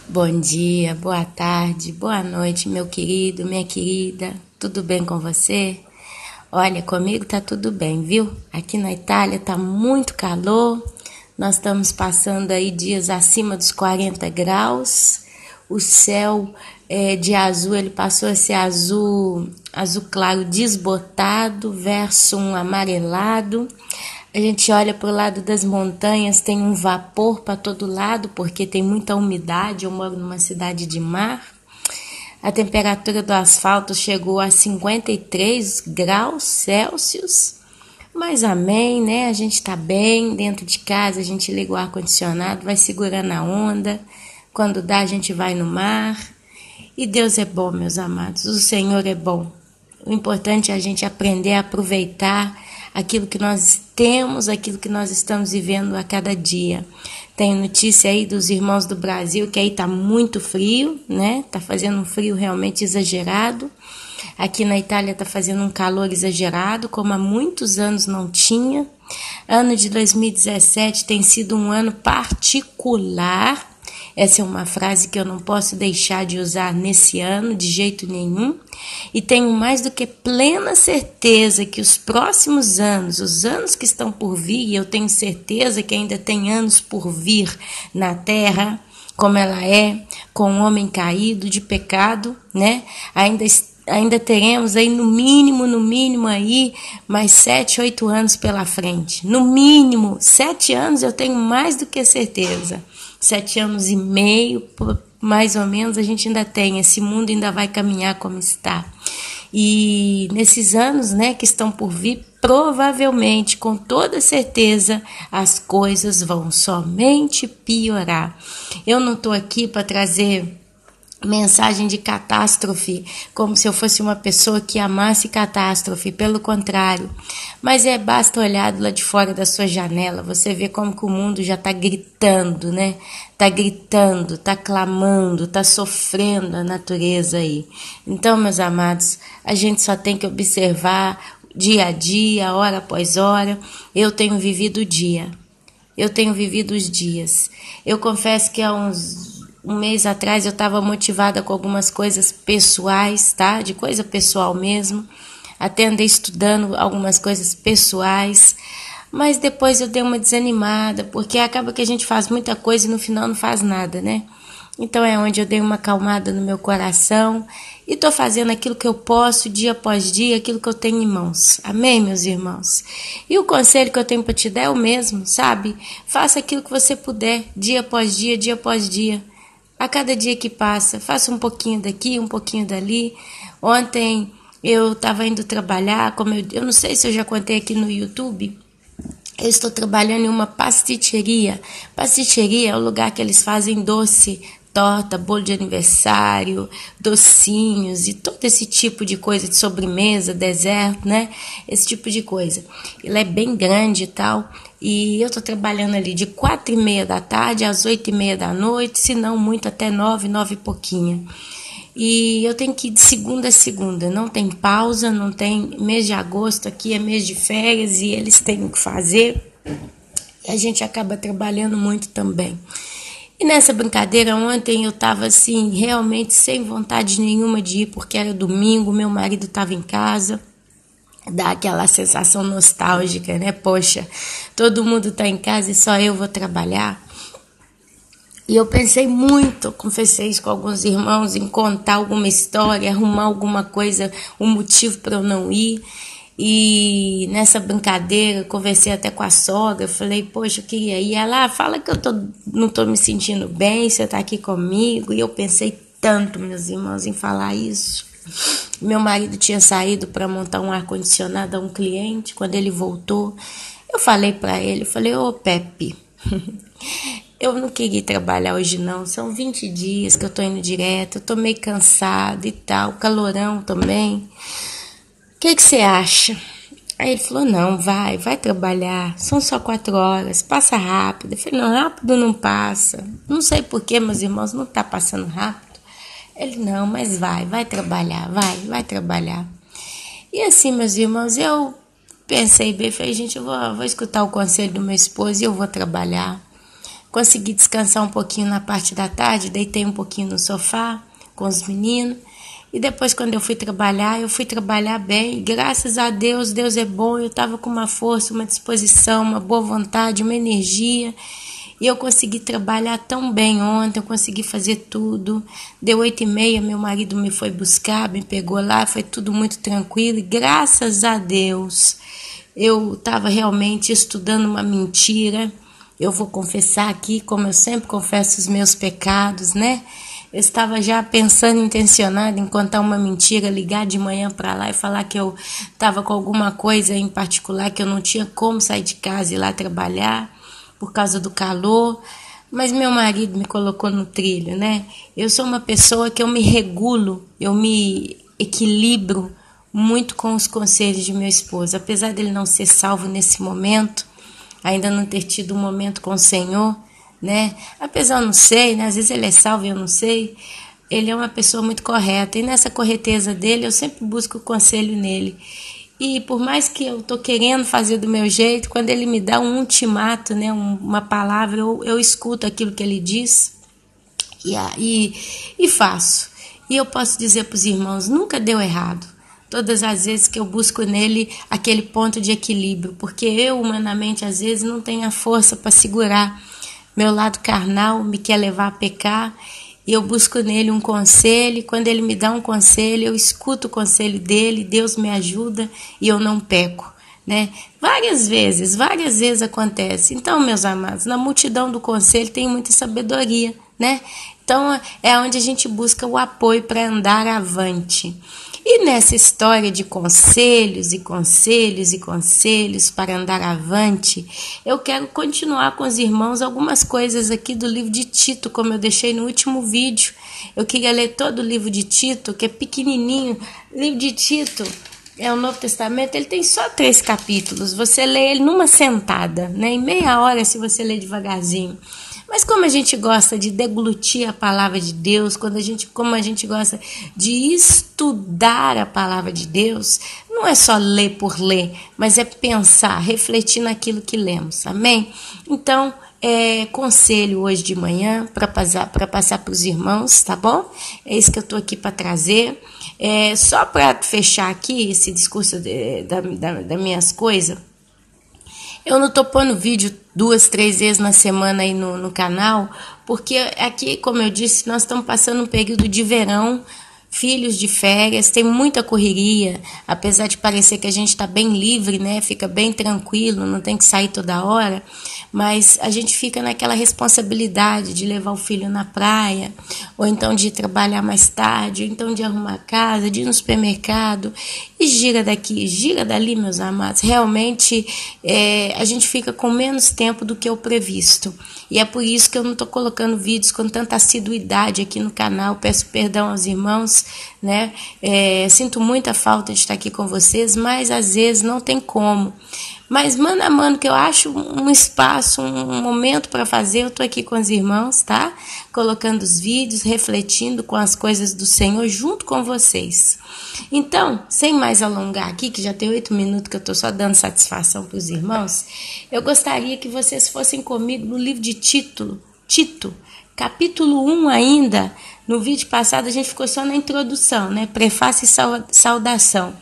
Bom dia, boa tarde, boa noite, meu querido, minha querida. Tudo bem com você? Olha, comigo tá tudo bem, viu? Aqui na Itália tá muito calor. Nós estamos passando aí dias acima dos 40 graus. O céu de azul, ele passou a ser azul claro desbotado versus um amarelado. A gente olha para o lado das montanhas, tem um vapor para todo lado, porque tem muita umidade. Eu moro numa cidade de mar. A temperatura do asfalto chegou a 53 graus Celsius. Mas amém, né? A gente tá bem dentro de casa, a gente liga o ar-condicionado, vai segurando a onda. Quando dá, a gente vai no mar. E Deus é bom, meus amados. O Senhor é bom. O importante é a gente aprender a aproveitar aquilo que nós temos, aquilo que nós estamos vivendo a cada dia. Tem notícia aí dos irmãos do Brasil que aí tá muito frio, né? Tá fazendo um frio realmente exagerado. Aqui na Itália tá fazendo um calor exagerado, como há muitos anos não tinha. Ano de 2017 tem sido um ano particular. Essa é uma frase que eu não posso deixar de usar nesse ano, de jeito nenhum. E tenho mais do que plena certeza que os próximos anos, os anos que estão por vir, e eu tenho certeza que ainda tem anos por vir na Terra, como ela é, com o homem caído de pecado, né? Ainda teremos aí no mínimo aí mais 7, 8 anos pela frente. No mínimo, 7 anos eu tenho mais do que certeza. 7 anos e meio, mais ou menos, a gente ainda tem. Esse mundo ainda vai caminhar como está. E nesses anos, né, que estão por vir, provavelmente, com toda certeza, as coisas vão somente piorar. Eu não estou aqui para trazer mensagem de catástrofe, como se eu fosse uma pessoa que amasse catástrofe, pelo contrário. Mas basta olhar lá de fora da sua janela, você vê como que o mundo já está gritando, né? Está gritando, está clamando, está sofrendo a natureza aí. Então, meus amados, a gente só tem que observar dia a dia, hora após hora. Eu tenho vivido o dia. Eu tenho vivido os dias. Eu confesso que há um mês atrás eu estava motivada com algumas coisas pessoais, tá? De coisa pessoal mesmo. Até andei estudando algumas coisas pessoais. Mas depois eu dei uma desanimada, porque acaba que a gente faz muita coisa e no final não faz nada, né? Então é onde eu dei uma acalmada no meu coração e estou fazendo aquilo que eu posso, dia após dia, aquilo que eu tenho em mãos. Amém, meus irmãos? E o conselho que eu tenho para te dar é o mesmo, sabe? Faça aquilo que você puder, dia após dia, dia após dia. A cada dia que passa, faça um pouquinho daqui, um pouquinho dali. Ontem eu estava indo trabalhar, como eu não sei se eu já contei aqui no YouTube, eu estou trabalhando em uma pasticceria. Pasticceria é o lugar que eles fazem doce, torta, bolo de aniversário, docinhos e todo esse tipo de coisa, de sobremesa, deserto, né? Esse tipo de coisa. Ele é bem grande e tal. E eu estou trabalhando ali de 4h30 da tarde às 8h30 da noite, se não muito até 9, 9 e pouquinho. E eu tenho que ir de segunda a segunda, não tem pausa, não tem mês de agosto aqui, é mês de férias e eles têm o que fazer. E a gente acaba trabalhando muito também. E nessa brincadeira ontem eu estava assim, realmente sem vontade nenhuma de ir, porque era domingo, meu marido estava em casa. Dá aquela sensação nostálgica, né? Poxa, todo mundo está em casa e só eu vou trabalhar. E eu pensei muito, confessei isso com alguns irmãos, em contar alguma história, arrumar alguma coisa, um motivo para eu não ir. E nessa brincadeira, eu conversei até com a sogra, falei, poxa, eu queria ir. Ela fala que não estou me sentindo bem, você está aqui comigo. E eu pensei tanto, meus irmãos, em falar isso. Meu marido tinha saído para montar um ar-condicionado a um cliente. Quando ele voltou, eu falei para ele, falei, ô Pepe, eu não queria trabalhar hoje não, são 20 dias que eu tô indo direto, eu tô meio cansada e tal, calorão também. O que você acha? Aí ele falou, não, vai trabalhar, são só 4 horas, passa rápido. Eu falei, não, rápido não passa. Não sei porquê, meus irmãos, não tá passando rápido. Ele, não, mas vai trabalhar, vai trabalhar. E assim, meus irmãos, eu pensei bem, falei, gente, eu vou escutar o conselho do meu esposo e eu vou trabalhar. Consegui descansar um pouquinho na parte da tarde, deitei um pouquinho no sofá com os meninos. E depois, quando eu fui trabalhar bem. Graças a Deus, Deus é bom. Eu estava com uma força, uma disposição, uma boa vontade, uma energia. E eu consegui trabalhar tão bem ontem, eu consegui fazer tudo. Deu 8h30, meu marido me foi buscar, me pegou lá, foi tudo muito tranquilo. E graças a Deus, eu estava realmente estudando uma mentira. Eu vou confessar aqui, como eu sempre confesso os meus pecados, né? Eu estava já pensando, intencionada em contar uma mentira, ligar de manhã para lá e falar que eu estava com alguma coisa em particular, que eu não tinha como sair de casa e ir lá trabalhar por causa do calor. Mas meu marido me colocou no trilho, né? Eu sou uma pessoa que eu me regulo, eu me equilibro muito com os conselhos de meu esposo. Apesar dele não ser salvo nesse momento, ainda não ter tido um momento com o Senhor, né? Apesar eu não sei, né? Às vezes ele é salvo e eu não sei. Ele é uma pessoa muito correta e nessa correteza dele eu sempre busco o conselho nele. E por mais que eu tô querendo fazer do meu jeito, quando ele me dá um ultimato, né, uma palavra, eu escuto aquilo que ele diz e faço. E eu posso dizer para os irmãos, nunca deu errado. Todas as vezes que eu busco nele aquele ponto de equilíbrio, porque eu, humanamente, às vezes não tenho a força para segurar. Meu lado carnal me quer levar a pecar e eu busco nele um conselho. E quando ele me dá um conselho, eu escuto o conselho dele, Deus me ajuda e eu não peco, né? Várias vezes acontece. Então, meus amados, na multidão do conselho tem muita sabedoria, né? Então, é onde a gente busca o apoio para andar avante. E nessa história de conselhos e conselhos e conselhos para andar avante, eu quero continuar com os irmãos algumas coisas aqui do livro de Tito, como eu deixei no último vídeo. Eu queria ler todo o livro de Tito, que é pequenininho. O livro de Tito é o Novo Testamento, ele tem só 3 capítulos. Você lê ele numa sentada, né? Em meia hora se você lê devagarzinho. Mas como a gente gosta de deglutir a palavra de Deus, como a gente gosta de estudar a palavra de Deus, não é só ler por ler, mas é pensar, refletir naquilo que lemos, amém? Então, conselho hoje de manhã para passar para os irmãos, tá bom? É isso que eu estou aqui para trazer. Só para fechar aqui esse discurso das minhas coisas, eu não estou pondo vídeo 2, 3 vezes na semana aí no canal, porque aqui, como eu disse, nós estamos passando um período de verão, filhos de férias, tem muita correria, apesar de parecer que a gente está bem livre, né? Fica bem tranquilo, não tem que sair toda hora, mas a gente fica naquela responsabilidade de levar o filho na praia, ou então de trabalhar mais tarde, ou então de arrumar a casa, de ir no supermercado, e gira daqui, gira dali, meus amados. Realmente a gente fica com menos tempo do que o previsto. E é por isso que eu não estou colocando vídeos com tanta assiduidade aqui no canal. Peço perdão aos irmãos, né? Sinto muita falta de estar aqui com vocês, mas às vezes não tem como. Mas mano a mano, que eu acho um espaço, um momento para fazer, eu estou aqui com os irmãos, tá? Colocando os vídeos, refletindo com as coisas do Senhor junto com vocês. Então, sem mais alongar aqui, que já tem 8 minutos que eu estou só dando satisfação para os irmãos, eu gostaria que vocês fossem comigo no livro de Tito, capítulo 1 ainda. No vídeo passado a gente ficou só na introdução, né? Prefácio e saudação.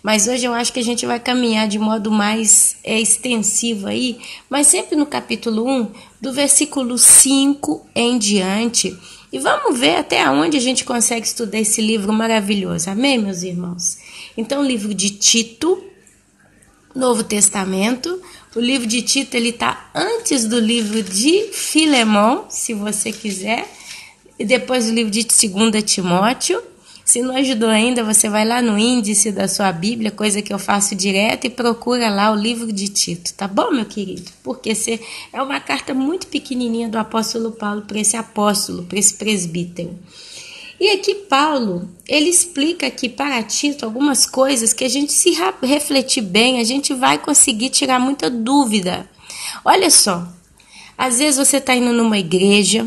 Mas hoje eu acho que a gente vai caminhar de modo mais extensivo aí, mas sempre no capítulo 1, do versículo 5 em diante. E vamos ver até onde a gente consegue estudar esse livro maravilhoso. Amém, meus irmãos? Então, o livro de Tito, Novo Testamento. O livro de Tito, ele está antes do livro de Filemão, se você quiser. E depois o livro de 2 Timóteo. Se não ajudou ainda, você vai lá no índice da sua Bíblia, coisa que eu faço direto, e procura lá o livro de Tito, tá bom, meu querido? Porque é uma carta muito pequenininha do apóstolo Paulo para esse apóstolo, para esse presbítero. E aqui Paulo, ele explica aqui para Tito algumas coisas que a gente, se refletir bem, a gente vai conseguir tirar muita dúvida. Olha só, às vezes você está indo numa igreja,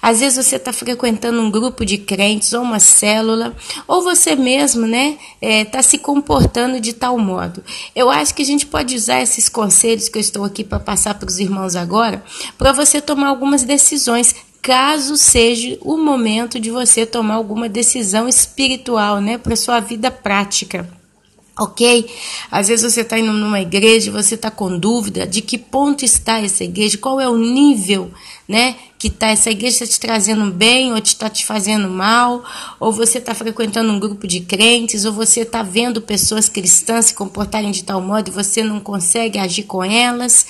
Às vezes você está frequentando um grupo de crentes ou uma célula, ou você mesmo, né, está se comportando de tal modo. Eu acho que a gente pode usar esses conselhos que eu estou aqui para passar para os irmãos agora, para você tomar algumas decisões, caso seja o momento de você tomar alguma decisão espiritual, né, para sua vida prática. Ok? Às vezes você está indo numa igreja, você está com dúvida de que ponto está essa igreja, qual é o nível, né, que está essa igreja, está te trazendo bem ou está te fazendo mal, ou você está frequentando um grupo de crentes, ou você está vendo pessoas cristãs se comportarem de tal modo e você não consegue agir com elas.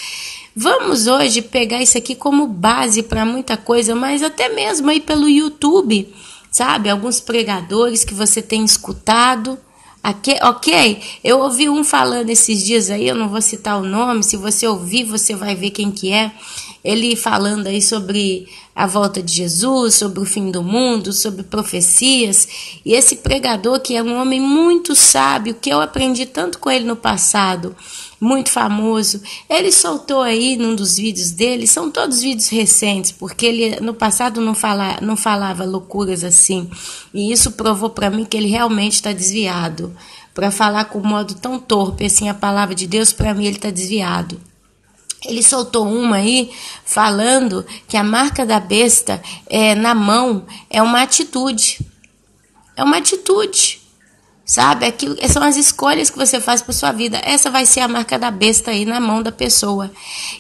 Vamos hoje pegar isso aqui como base para muita coisa, mas até mesmo aí pelo YouTube, sabe? Alguns pregadores que você tem escutado. Ok? Eu ouvi um falando esses dias aí, eu não vou citar o nome, se você ouvir você vai ver quem que é, ele falando aí sobre a volta de Jesus, sobre o fim do mundo, sobre profecias, e esse pregador que é um homem muito sábio, que eu aprendi tanto com ele no passado, muito famoso, ele soltou aí num dos vídeos dele, são todos vídeos recentes, porque ele no passado não falava loucuras assim, e isso provou para mim que ele realmente está desviado, para falar com modo tão torpe assim a palavra de Deus, para mim ele está desviado. Ele soltou uma aí falando que a marca da besta na mão é uma atitude, sabe? Aquilo, são as escolhas que você faz para sua vida. Essa vai ser a marca da besta aí na mão da pessoa.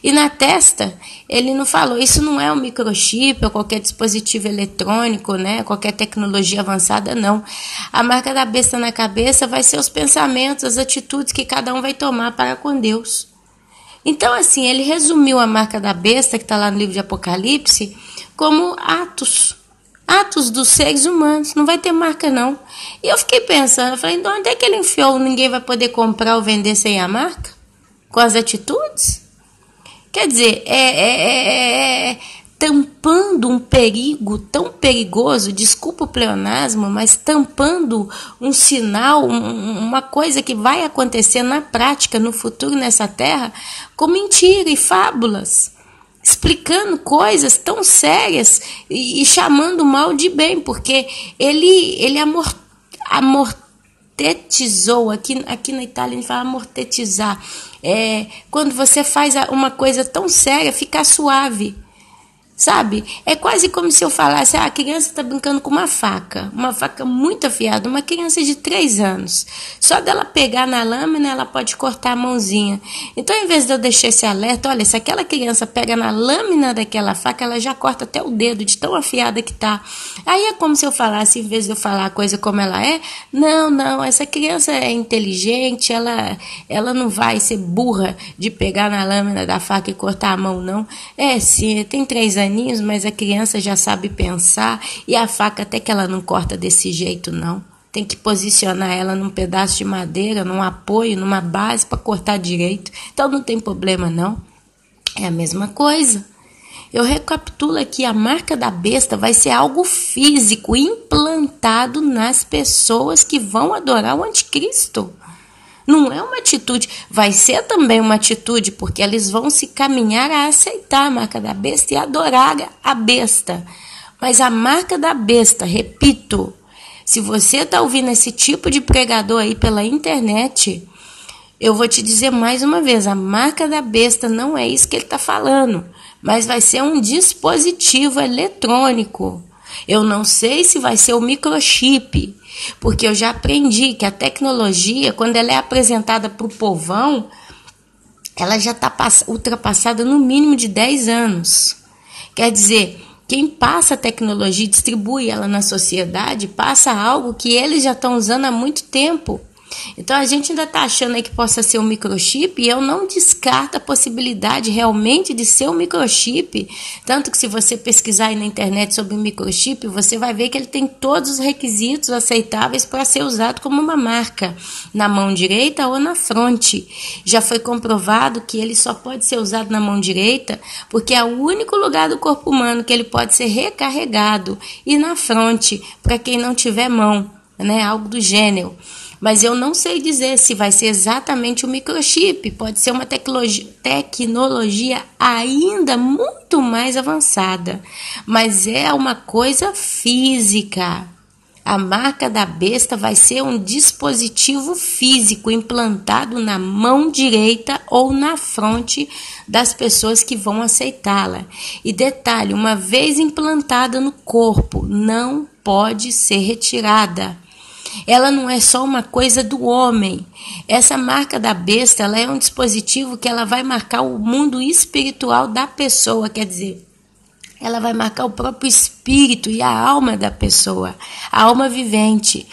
E na testa, ele não falou, isso não é um microchip ou qualquer dispositivo eletrônico, né? Qualquer tecnologia avançada, não. A marca da besta na cabeça vai ser os pensamentos, as atitudes que cada um vai tomar para com Deus. Então, assim, ele resumiu a marca da besta, que está lá no livro de Apocalipse, como atos dos seres humanos, não vai ter marca não. E eu fiquei pensando, eu falei, então onde é que ele enfiou? Ninguém vai poder comprar ou vender sem a marca? Com as atitudes? Quer dizer, tampando um perigo tão perigoso, desculpa o pleonasmo, mas tampando um sinal, uma coisa que vai acontecer na prática, no futuro, nessa terra, com mentira e fábulas. Explicando coisas tão sérias e chamando o mal de bem, porque ele amortetizou, aqui na Itália a gente fala amortetizar, quando você faz uma coisa tão séria, fica suave, sabe? É quase como se eu falasse, a criança está brincando com uma faca muito afiada, uma criança de 3 anos. Só dela pegar na lâmina, ela pode cortar a mãozinha. Então, em vez de eu deixar esse alerta, olha, se aquela criança pega na lâmina daquela faca, ela já corta até o dedo, de tão afiada que tá. Aí é como se eu falasse, em vez de eu falar a coisa como ela é, não, essa criança é inteligente, ela não vai ser burra de pegar na lâmina da faca e cortar a mão, não. Sim, tem 3 anos, mas a criança já sabe pensar, e a faca até que ela não corta desse jeito não, tem que posicionar ela num pedaço de madeira, num apoio, numa base para cortar direito, então não tem problema não, é a mesma coisa. Eu recapitulo aqui, a marca da besta vai ser algo físico, implantado nas pessoas que vão adorar o anticristo. Não é uma atitude, vai ser também uma atitude, porque eles vão se caminhar a aceitar a marca da besta e adorar a besta. Mas a marca da besta, repito, se você está ouvindo esse tipo de pregador aí pela internet, eu vou te dizer mais uma vez, a marca da besta não é isso que ele está falando, mas vai ser um dispositivo eletrônico. Eu não sei se vai ser o microchip, porque eu já aprendi que a tecnologia, quando ela é apresentada para o povão, ela já está ultrapassada no mínimo de 10 anos. Quer dizer, quem passa a tecnologia e distribui ela na sociedade, passa algo que eles já estão usando há muito tempo. Então a gente ainda está achando aí que possa ser um microchip, e eu não descarto a possibilidade realmente de ser um microchip, tanto que se você pesquisar aí na internet sobre o microchip, você vai ver que ele tem todos os requisitos aceitáveis para ser usado como uma marca, na mão direita ou na fronte. Já foi comprovado que ele só pode ser usado na mão direita, porque é o único lugar do corpo humano que ele pode ser recarregado, e na fronte, para quem não tiver mão, né, algo do gênero. Mas eu não sei dizer se vai ser exatamente o microchip. Pode ser uma tecnologia ainda muito mais avançada. Mas é uma coisa física. A marca da besta vai ser um dispositivo físico implantado na mão direita ou na fronte das pessoas que vão aceitá-la. E detalhe, uma vez implantada no corpo, não pode ser retirada. Ela não é só uma coisa do homem. Essa marca da besta, ela é um dispositivo que ela vai marcar o mundo espiritual da pessoa, quer dizer, ela vai marcar o próprio espírito e a alma da pessoa, a alma vivente.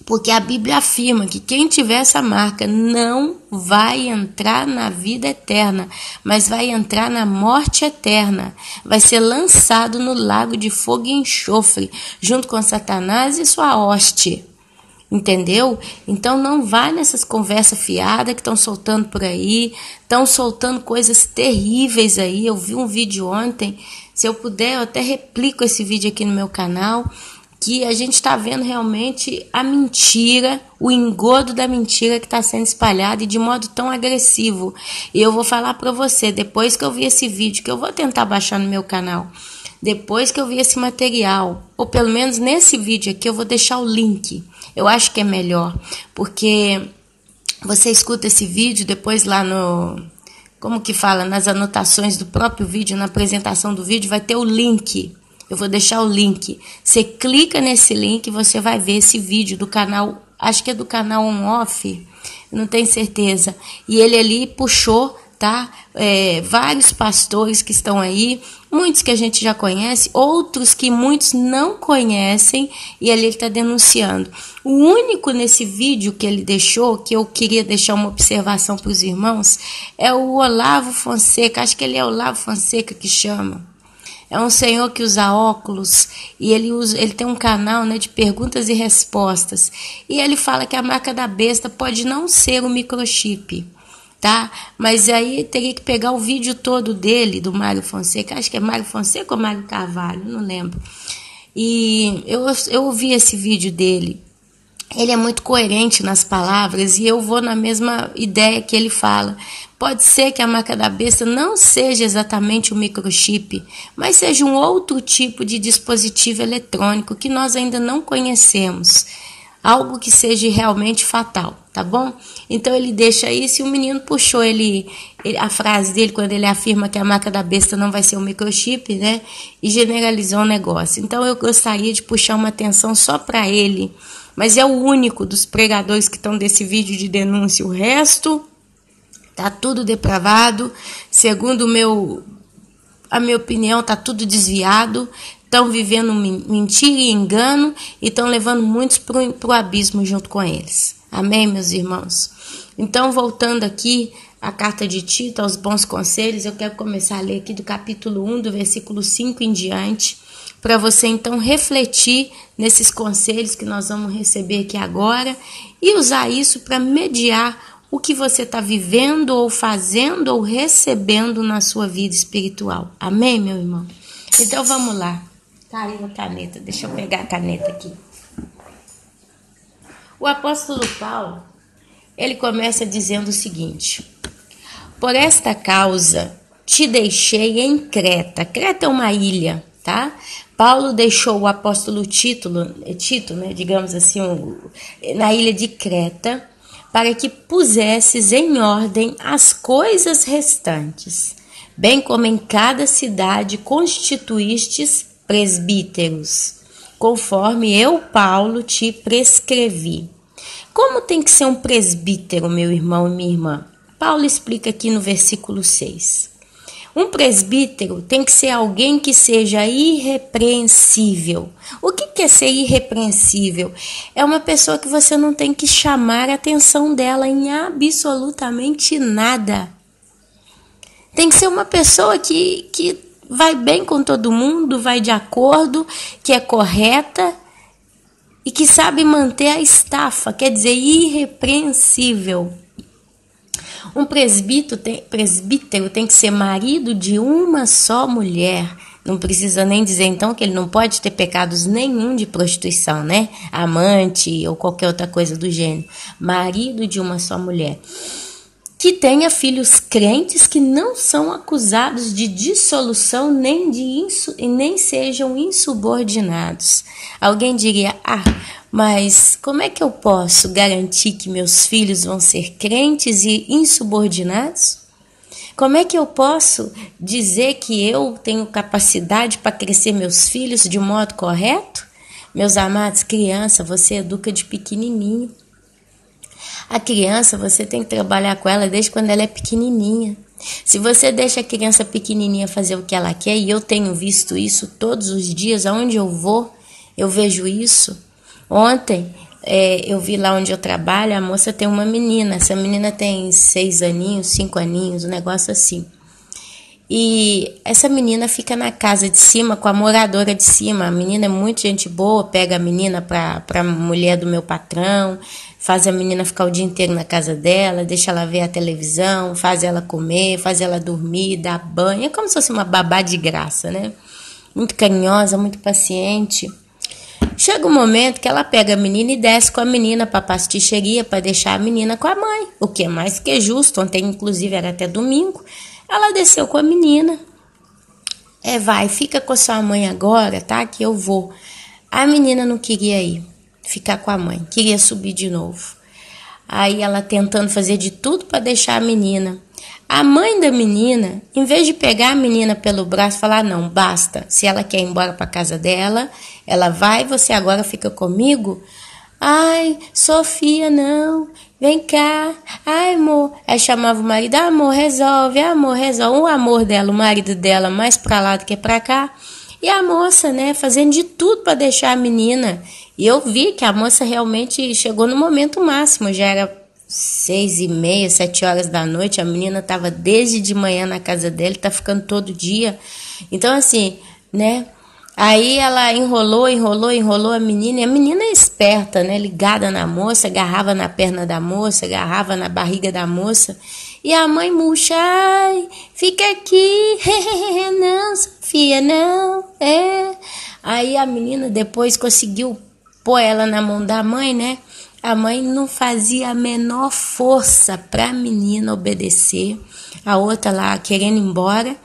Porque a Bíblia afirma que quem tiver essa marca não vai entrar na vida eterna, mas vai entrar na morte eterna. Vai ser lançado no lago de fogo e enxofre, junto com Satanás e sua hoste. Entendeu? Então não vai nessas conversas fiadas que estão soltando por aí, estão soltando coisas terríveis aí. Eu vi um vídeo ontem, se eu puder eu até replico esse vídeo aqui no meu canal, que a gente está vendo realmente a mentira, o engodo da mentira que está sendo espalhada e de modo tão agressivo. E eu vou falar para você, depois que eu vi esse vídeo, que eu vou tentar baixar no meu canal, depois que eu vi esse material, ou pelo menos nesse vídeo aqui, eu vou deixar o link. Eu acho que é melhor, porque você escuta esse vídeo, depois lá no, como que fala, nas anotações do próprio vídeo, na apresentação do vídeo, vai ter o link. Eu vou deixar o link. Você clica nesse link e você vai ver esse vídeo do canal, acho que é do canal On Off, não tenho certeza. E ele ali puxou, tá? Vários pastores que estão aí, muitos que a gente já conhece, outros que muitos não conhecem, e ali ele está denunciando. O único nesse vídeo que ele deixou, que eu queria deixar uma observação para os irmãos, é o Olavo Fonseca, acho que ele é Olavo Fonseca que chama. É um senhor que usa óculos e ele tem um canal, né, de perguntas e respostas. E ele fala que a marca da besta pode não ser o microchip, tá? Mas aí teria que pegar o vídeo todo dele, do Mário Fonseca, acho que é Mário Fonseca ou Mário Carvalho, não lembro. E eu ouvi esse vídeo dele. Ele é muito coerente nas palavras e eu vou na mesma ideia que ele fala. Pode ser que a marca da besta não seja exatamente o microchip, mas seja um outro tipo de dispositivo eletrônico que nós ainda não conhecemos. Algo que seja realmente fatal, tá bom? Então ele deixa isso e o menino puxou a frase dele quando ele afirma que a marca da besta não vai ser um microchip, né? E generalizou o negócio. Então eu gostaria de puxar uma atenção só para ele, mas é o único dos pregadores que estão desse vídeo de denúncia. O resto tá tudo depravado, segundo a minha opinião, tá tudo desviado. Estão vivendo mentira e engano e estão levando muitos para o abismo junto com eles. Amém, meus irmãos? Então, voltando aqui à carta de Tito, aos bons conselhos, eu quero começar a ler aqui do capítulo 1, do versículo 5 em diante, para você então refletir nesses conselhos que nós vamos receber aqui agora e usar isso para mediar o que você está vivendo ou fazendo ou recebendo na sua vida espiritual. Amém, meu irmão? Então, vamos lá. Tá aí a caneta, deixa eu pegar a caneta aqui. O apóstolo Paulo, ele começa dizendo o seguinte: por esta causa te deixei em Creta. Creta é uma ilha, tá? Paulo deixou o apóstolo Tito, né, digamos assim, na ilha de Creta, para que pusesses em ordem as coisas restantes, bem como em cada cidade constituístes presbíteros, conforme eu, Paulo, te prescrevi. Como tem que ser um presbítero, meu irmão e minha irmã? Paulo explica aqui no versículo 6. Um presbítero tem que ser alguém que seja irrepreensível. O que é ser irrepreensível? É uma pessoa que você não tem que chamar a atenção dela em absolutamente nada. Tem que ser uma pessoa que vai bem com todo mundo, vai de acordo, que é correta e que sabe manter a estafa, quer dizer, irrepreensível. Um presbítero tem que ser marido de uma só mulher, Não precisa nem dizer, então, que ele não pode ter pecados nenhum de prostituição, né? Amante ou qualquer outra coisa do gênero. Marido de uma só mulher. Que tenha filhos crentes que não são acusados de dissolução nem sejam insubordinados. Alguém diria, mas como é que eu posso garantir que meus filhos vão ser crentes e insubordinados? Como é que eu posso dizer que eu tenho capacidade para crescer meus filhos de modo correto? Meus amados, criança, você educa de pequenininho. A criança, você tem que trabalhar com ela desde quando ela é pequenininha. Se você deixa a criança pequenininha fazer o que ela quer, e eu tenho visto isso todos os dias, aonde eu vou, eu vejo isso. Ontem, eu vi lá onde eu trabalho, a moça tem uma menina. Essa menina tem 6 aninhos, 5 aninhos, um negócio assim. E essa menina fica na casa de cima com a moradora de cima. A menina é muito gente boa, pega a menina pra mulher do meu patrão, faz a menina ficar o dia inteiro na casa dela, deixa ela ver a televisão, faz ela comer, faz ela dormir, dá banho. É como se fosse uma babá de graça, né? Muito carinhosa, muito paciente. Chega um momento que ela pega a menina e desce com a menina para a pasticceria para deixar a menina com a mãe, o que é mais que justo. Ontem, inclusive, era até domingo. Ela desceu com a menina. Vai, fica com a sua mãe agora, tá? Que eu vou. A menina não queria ir, ficar com a mãe, queria subir de novo. Aí ela tentando fazer de tudo para deixar a menina. A mãe da menina, em vez de pegar a menina pelo braço e falar, não, basta, se ela quer ir embora para casa dela, ela vai, você agora fica comigo? Ai, Sofia, não, vem cá, ai, amor. Aí chamava o marido, amor, resolve. O amor dela, o marido dela, mais pra lá do que pra cá. E a moça, né, fazendo de tudo para deixar a menina. E eu vi que a moça realmente chegou no momento máximo, já era 6h30, 7 horas da noite, a menina estava desde de manhã na casa dela, tá ficando todo dia. Então, assim, né? Aí ela enrolou a menina, e a menina é esperta, né? Ligada na moça, agarrava na perna da moça, agarrava na barriga da moça. E a mãe murcha, ai, fica aqui, não, Sofia, não, Aí a menina depois conseguiu pôr ela na mão da mãe, né? A mãe não fazia a menor força para a menina obedecer. A outra lá querendo ir embora.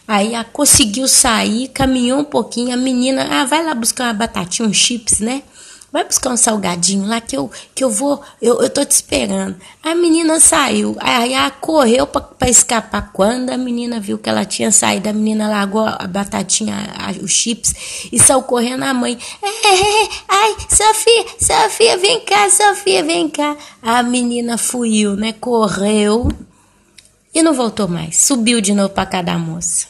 Aí ela conseguiu sair, caminhou um pouquinho. A menina, vai lá buscar uma batatinha, um chips, né? Vai buscar um salgadinho lá que eu vou, eu tô te esperando. A menina saiu, aí ela correu para escapar. Quando a menina viu que ela tinha saído, a menina largou a batatinha, os chips, e saiu correndo a mãe. Ai, Sofia, vem cá, Sofia, vem cá. A menina fugiu, né? Correu e não voltou mais. Subiu de novo para casa da moça.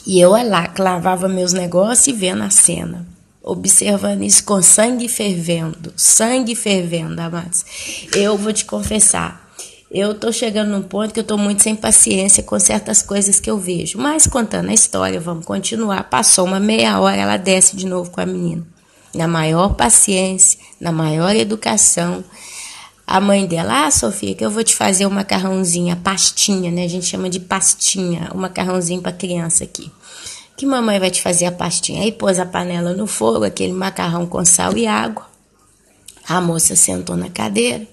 E eu lá, clavava meus negócios e vendo a cena. Observando isso com sangue fervendo, amados. Eu vou te confessar, eu tô chegando num ponto que eu tô muito sem paciência com certas coisas que eu vejo. Mas contando a história, vamos continuar. Passou uma meia hora, ela desce de novo com a menina. Na maior paciência, na maior educação. A mãe dela, Sofia, que eu vou te fazer um macarrãozinho, a pastinha, né? A gente chama de pastinha, o macarrãozinho para criança aqui. Que mamãe vai te fazer a pastinha. Aí pôs a panela no fogo, aquele macarrão com sal e água. A moça sentou na cadeira,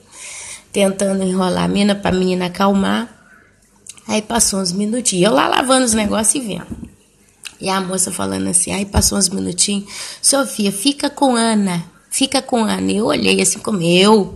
tentando enrolar a menina para a menina acalmar. Aí passou uns minutinhos, eu lá lavando os negócios e vendo. E a moça falando assim, aí passou uns minutinhos, Sofia, fica com Ana. E eu olhei assim como eu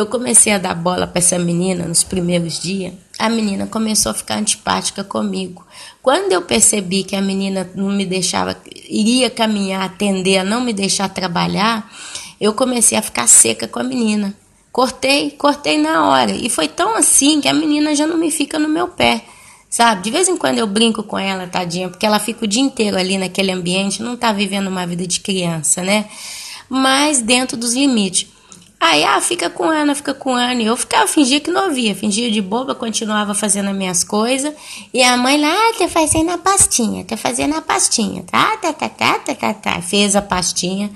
comecei a dar bola para essa menina nos primeiros dias. A menina começou a ficar antipática comigo. Quando eu percebi que a menina não me deixava, iria caminhar, atender, a não me deixar trabalhar, eu comecei a ficar seca com a menina. Cortei na hora. E foi tão assim que a menina já não me fica no meu pé, sabe? De vez em quando eu brinco com ela, tadinha, porque ela fica o dia inteiro ali naquele ambiente, não tá vivendo uma vida de criança, né? Mas dentro dos limites. Aí, fica com Ana. E eu fingia que não ouvia, fingia de boba, continuava fazendo as minhas coisas. E a mãe lá, tá fazendo a pastinha, tá? Fez a pastinha.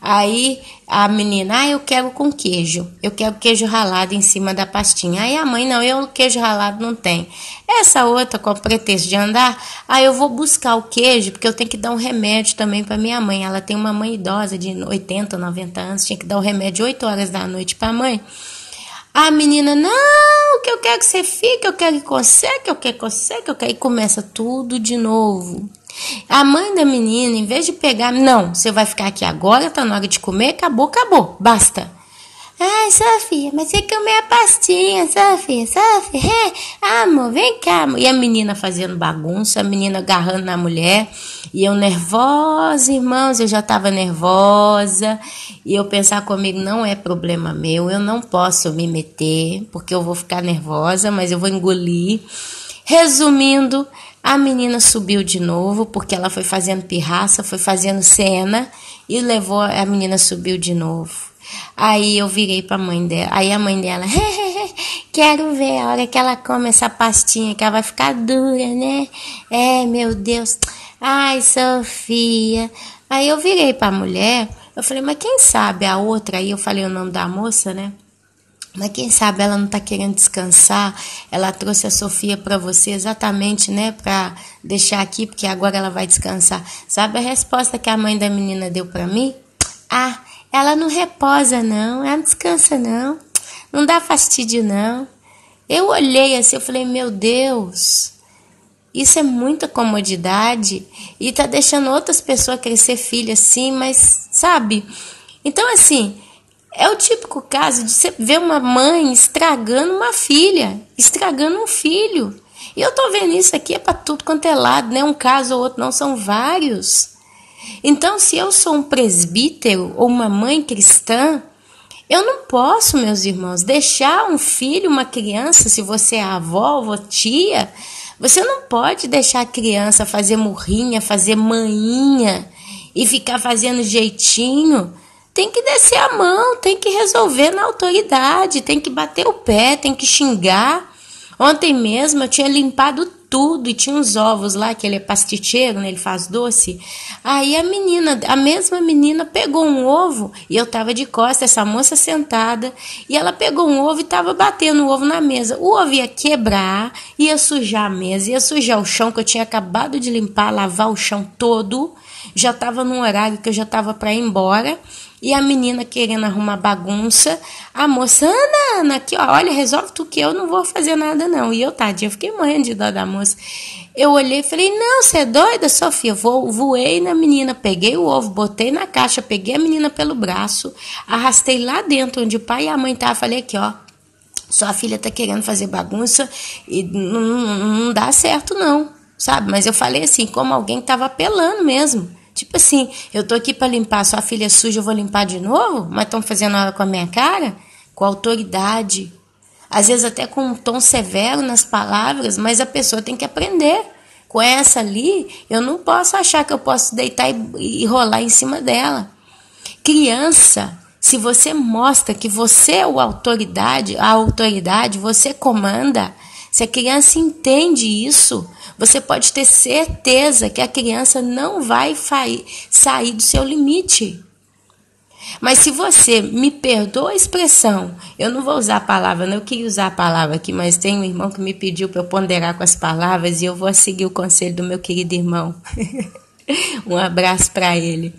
Aí a menina, eu quero com queijo. Eu quero queijo ralado em cima da pastinha. Aí a mãe, não, eu queijo ralado não tem. Essa outra, com o pretexto de andar, aí eu vou buscar o queijo, porque eu tenho que dar um remédio também para minha mãe. Ela tem uma mãe idosa de 80, 90 anos, tinha que dar o remédio 8 horas da noite para a mãe. A menina, não, que eu quero que você fique, eu quero que você, que eu quero que você, que eu quero. E começa tudo de novo. A mãe da menina, em vez de pegar, não, você vai ficar aqui agora, tá na hora de comer, acabou, basta. Ai, Sofia, mas você comeu a pastinha, Sofia, amor, vem cá, amor. E a menina fazendo bagunça, a menina agarrando na mulher, e eu nervosa, irmãos, eu já tava nervosa, e eu pensar comigo, não é problema meu, eu não posso me meter, porque eu vou ficar nervosa, mas eu vou engolir. Resumindo, a menina subiu de novo, porque ela foi fazendo pirraça, foi fazendo cena, e levou, a menina subiu de novo. Aí eu virei pra mãe dela, aí a mãe dela, quero ver a hora que ela come essa pastinha, que ela vai ficar dura, né? Meu Deus, ai, Sofia. Aí eu virei pra mulher, eu falei, mas quem sabe a outra, aí eu falei o nome da moça, né? Mas quem sabe ela não tá querendo descansar, ela trouxe a Sofia para você exatamente, né, para deixar aqui, porque agora ela vai descansar. Sabe a resposta que a mãe da menina deu para mim? Ah, ela não reposa não, ela não descansa não dá fastídio não. Eu olhei assim, eu falei, meu Deus, isso é muita comodidade e tá deixando outras pessoas crescer filho assim, mas sabe? Então assim, é o típico caso de você ver uma mãe estragando uma filha, estragando um filho. E eu tô vendo isso aqui é para tudo quanto é lado, não é um caso ou outro, não, são vários. Então, se eu sou um presbítero ou uma mãe cristã, eu não posso, meus irmãos, deixar um filho, uma criança, se você é avó ou tia, você não pode deixar a criança fazer murrinha, fazer maninha e ficar fazendo jeitinho. Tem que descer a mão, tem que resolver na autoridade, tem que bater o pé, tem que xingar. Ontem mesmo eu tinha limpado tudo e tinha uns ovos lá, que ele é pasticheiro, né, ele faz doce. Aí a mesma menina pegou um ovo e eu tava de costas, essa moça sentada, e ela pegou um ovo e tava batendo o ovo na mesa. O ovo ia quebrar, ia sujar a mesa, ia sujar o chão que eu tinha acabado de limpar, lavar o chão todo. Já tava num horário que eu já tava para ir embora. E a menina querendo arrumar bagunça. A moça, Ana, aqui, ó, olha, resolve tu que eu não vou fazer nada não. E eu, tadinha, eu fiquei morrendo de dó da moça. Eu olhei e falei, não, você é doida, Sofia? Voei na menina, peguei o ovo, botei na caixa, peguei a menina pelo braço, arrastei lá dentro onde o pai e a mãe estavam, falei aqui, ó, sua filha tá querendo fazer bagunça e não dá certo não, sabe? Mas eu falei assim, como alguém que tava apelando mesmo. Tipo assim, eu tô aqui para limpar, sua filha é suja, eu vou limpar de novo? Mas estão fazendo nada com a minha cara? Com autoridade. Às vezes até com um tom severo nas palavras, mas a pessoa tem que aprender. Com essa ali, eu não posso achar que eu posso deitar e rolar em cima dela. Criança, se você mostra que você é a autoridade, você comanda. Se a criança entende isso, você pode ter certeza que a criança não vai sair do seu limite. Mas se você, me perdoa a expressão, eu não vou usar a palavra, eu queria usar a palavra aqui, mas tem um irmão que me pediu para eu ponderar com as palavras e eu vou seguir o conselho do meu querido irmão. Um abraço para ele.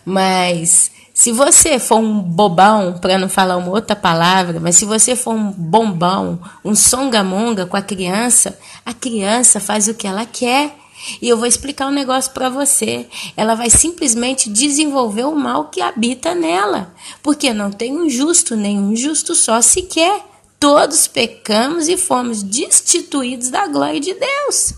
Mas se você for um bobão, para não falar uma outra palavra, mas se você for um bombão, um songamonga com a criança faz o que ela quer. E eu vou explicar um negócio para você. Ela vai simplesmente desenvolver o mal que habita nela. Porque não tem um justo, nenhum justo só sequer. Todos pecamos e fomos destituídos da glória de Deus.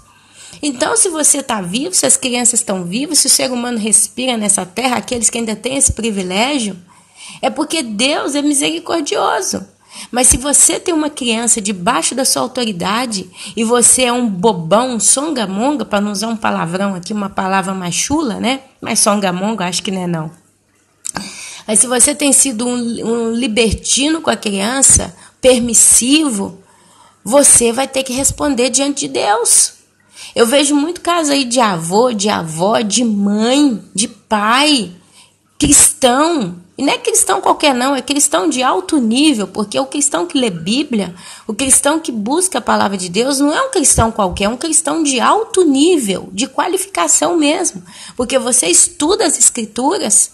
Então, se você está vivo, se as crianças estão vivas, se o ser humano respira nessa terra, aqueles que ainda têm esse privilégio, é porque Deus é misericordioso. Mas se você tem uma criança debaixo da sua autoridade e você é um bobão, um songamonga, para não usar um palavrão aqui, uma palavra mais chula, né? Mas songamonga, acho que não é não. Mas se você tem sido um libertino com a criança, permissivo, você vai ter que responder diante de Deus. Eu vejo muito caso aí de avô, de avó, de mãe, de pai, cristão. E não é cristão qualquer não, é cristão de alto nível, porque o cristão que lê Bíblia, o cristão que busca a palavra de Deus, não é um cristão qualquer, é um cristão de alto nível, de qualificação mesmo. Porque você estuda as escrituras,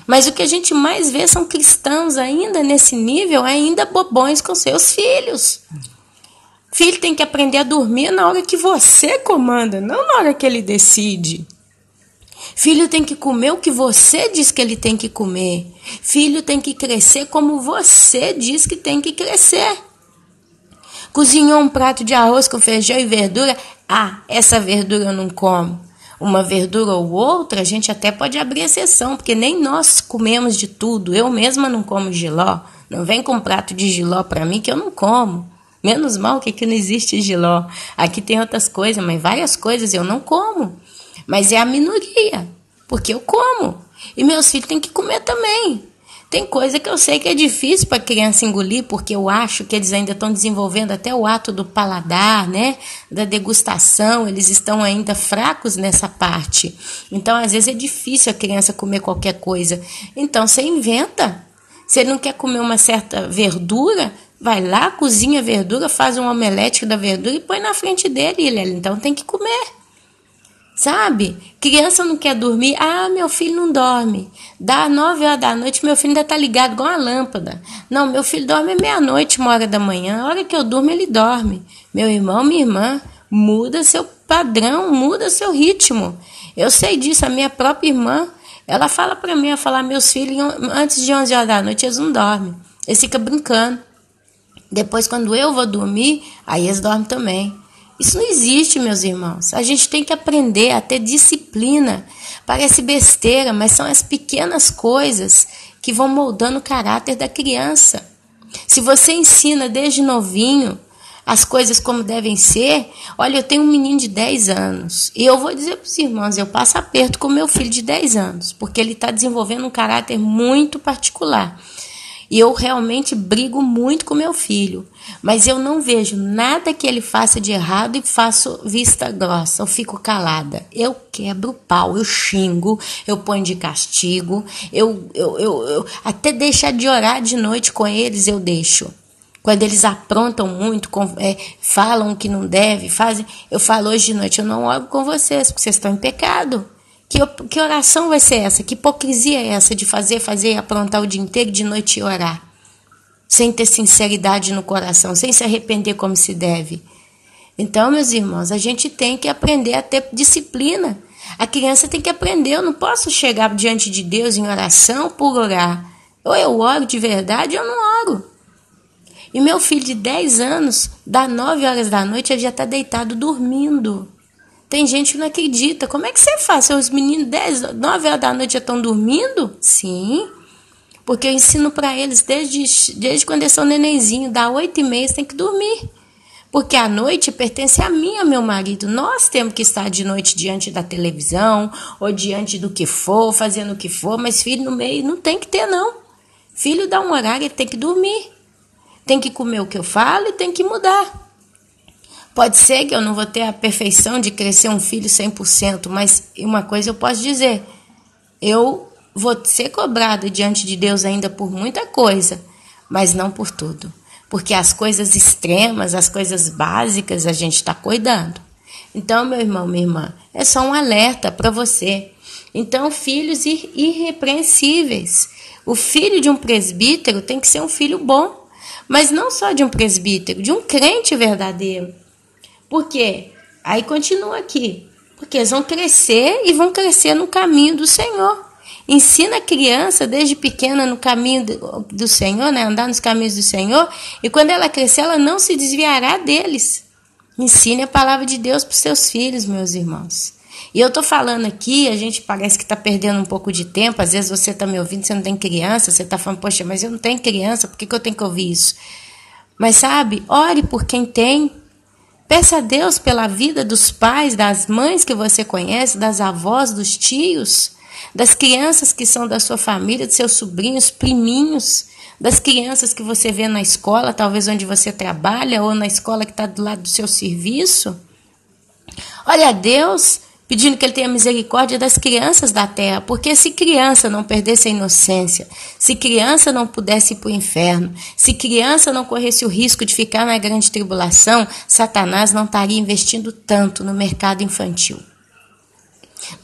mas o que a gente mais vê são cristãos ainda nesse nível, ainda bobões com seus filhos. Filho tem que aprender a dormir na hora que você comanda, não na hora que ele decide. Filho tem que comer o que você diz que ele tem que comer. Filho tem que crescer como você diz que tem que crescer. Cozinhou um prato de arroz com feijão e verdura. Ah, essa verdura eu não como. Uma verdura ou outra, a gente até pode abrir exceção, porque nem nós comemos de tudo. Eu mesma não como jiló. Não vem com um prato de jiló para mim que eu não como. Menos mal que aqui não existe jiló. Aqui tem outras coisas, mas várias coisas eu não como. Mas é a minoria, porque eu como. E meus filhos têm que comer também. Tem coisa que eu sei que é difícil para a criança engolir, porque eu acho que eles ainda estão desenvolvendo até o ato do paladar, né? Da degustação, eles estão ainda fracos nessa parte. Então, às vezes é difícil a criança comer qualquer coisa. Então, você inventa. Se ele não quer comer uma certa verdura, vai lá, cozinha a verdura, faz um omelete da verdura e põe na frente dele. E ele então tem que comer. Sabe? Criança não quer dormir. Ah, meu filho não dorme. Dá 9 horas da noite, meu filho ainda tá ligado igual uma lâmpada. Não, meu filho dorme meia-noite, 1 hora da manhã. A hora que eu durmo, ele dorme. Meu irmão, minha irmã, muda seu padrão, muda seu ritmo. Eu sei disso, a minha própria irmã, ela fala pra mim, ela fala, meus filhos, antes de 11 horas da noite, eles não dormem. Eles ficam brincando. Depois, quando eu vou dormir, aí eles dormem também. Isso não existe, meus irmãos. A gente tem que aprender a ter disciplina. Parece besteira, mas são as pequenas coisas que vão moldando o caráter da criança. Se você ensina desde novinho as coisas como devem ser, olha, eu tenho um menino de 10 anos. E eu vou dizer para os irmãos, eu passo aperto com meu filho de 10 anos, porque ele está desenvolvendo um caráter muito particular. E eu realmente brigo muito com meu filho. Mas eu não vejo nada que ele faça de errado e faço vista grossa. Eu fico calada. Eu quebro o pau, eu xingo, eu ponho de castigo. Eu até deixar de orar de noite com eles, eu deixo. Quando eles aprontam muito, falam o que não deve, fazem. Eu falo hoje de noite, eu não oro com vocês, porque vocês estão em pecado. Que oração vai ser essa? Que hipocrisia é essa de fazer e aprontar o dia inteiro de noite e orar? Sem ter sinceridade no coração, sem se arrepender como se deve. Então, meus irmãos, a gente tem que aprender a ter disciplina. A criança tem que aprender. Eu não posso chegar diante de Deus em oração por orar. Ou eu oro de verdade ou eu não oro. E meu filho de 10 anos, das 9 horas da noite, ele já está deitado dormindo. Tem gente que não acredita. Como é que você faz? Seus meninos 9 horas da noite já estão dormindo? Sim, porque eu ensino para eles desde quando eles são nenenzinhos, dá 8h30, tem que dormir. Porque a noite pertence a mim e ao meu marido. Nós temos que estar de noite diante da televisão, ou diante do que for, fazendo o que for, mas filho no meio não tem que ter, não. Filho dá um horário, ele tem que dormir. Tem que comer o que eu falo e tem que mudar. Pode ser que eu não vou ter a perfeição de crescer um filho 100%, mas uma coisa eu posso dizer, eu vou ser cobrada diante de Deus ainda por muita coisa, mas não por tudo. Porque as coisas extremas, as coisas básicas, a gente está cuidando. Então, meu irmão, minha irmã, é só um alerta para você. Então, filhos irrepreensíveis. O filho de um presbítero tem que ser um filho bom, mas não só de um presbítero, de um crente verdadeiro. Por quê? Aí continua aqui. Porque eles vão crescer e vão crescer no caminho do Senhor. Ensina a criança desde pequena no caminho do Senhor, né? Andar nos caminhos do Senhor. E quando ela crescer, ela não se desviará deles. Ensine a palavra de Deus para os seus filhos, meus irmãos. E eu estou falando aqui, a gente parece que está perdendo um pouco de tempo. Às vezes você está me ouvindo, você não tem criança. Você está falando, poxa, mas eu não tenho criança, por que eu tenho que ouvir isso? Mas sabe, ore por quem tem. Peça a Deus pela vida dos pais, das mães que você conhece, das avós, dos tios, das crianças que são da sua família, dos seus sobrinhos, priminhos, das crianças que você vê na escola, talvez onde você trabalha, ou na escola que está do lado do seu serviço. Olha a Deus pedindo que Ele tenha misericórdia das crianças da terra, porque se criança não perdesse a inocência, se criança não pudesse ir para o inferno, se criança não corresse o risco de ficar na grande tribulação, Satanás não estaria investindo tanto no mercado infantil.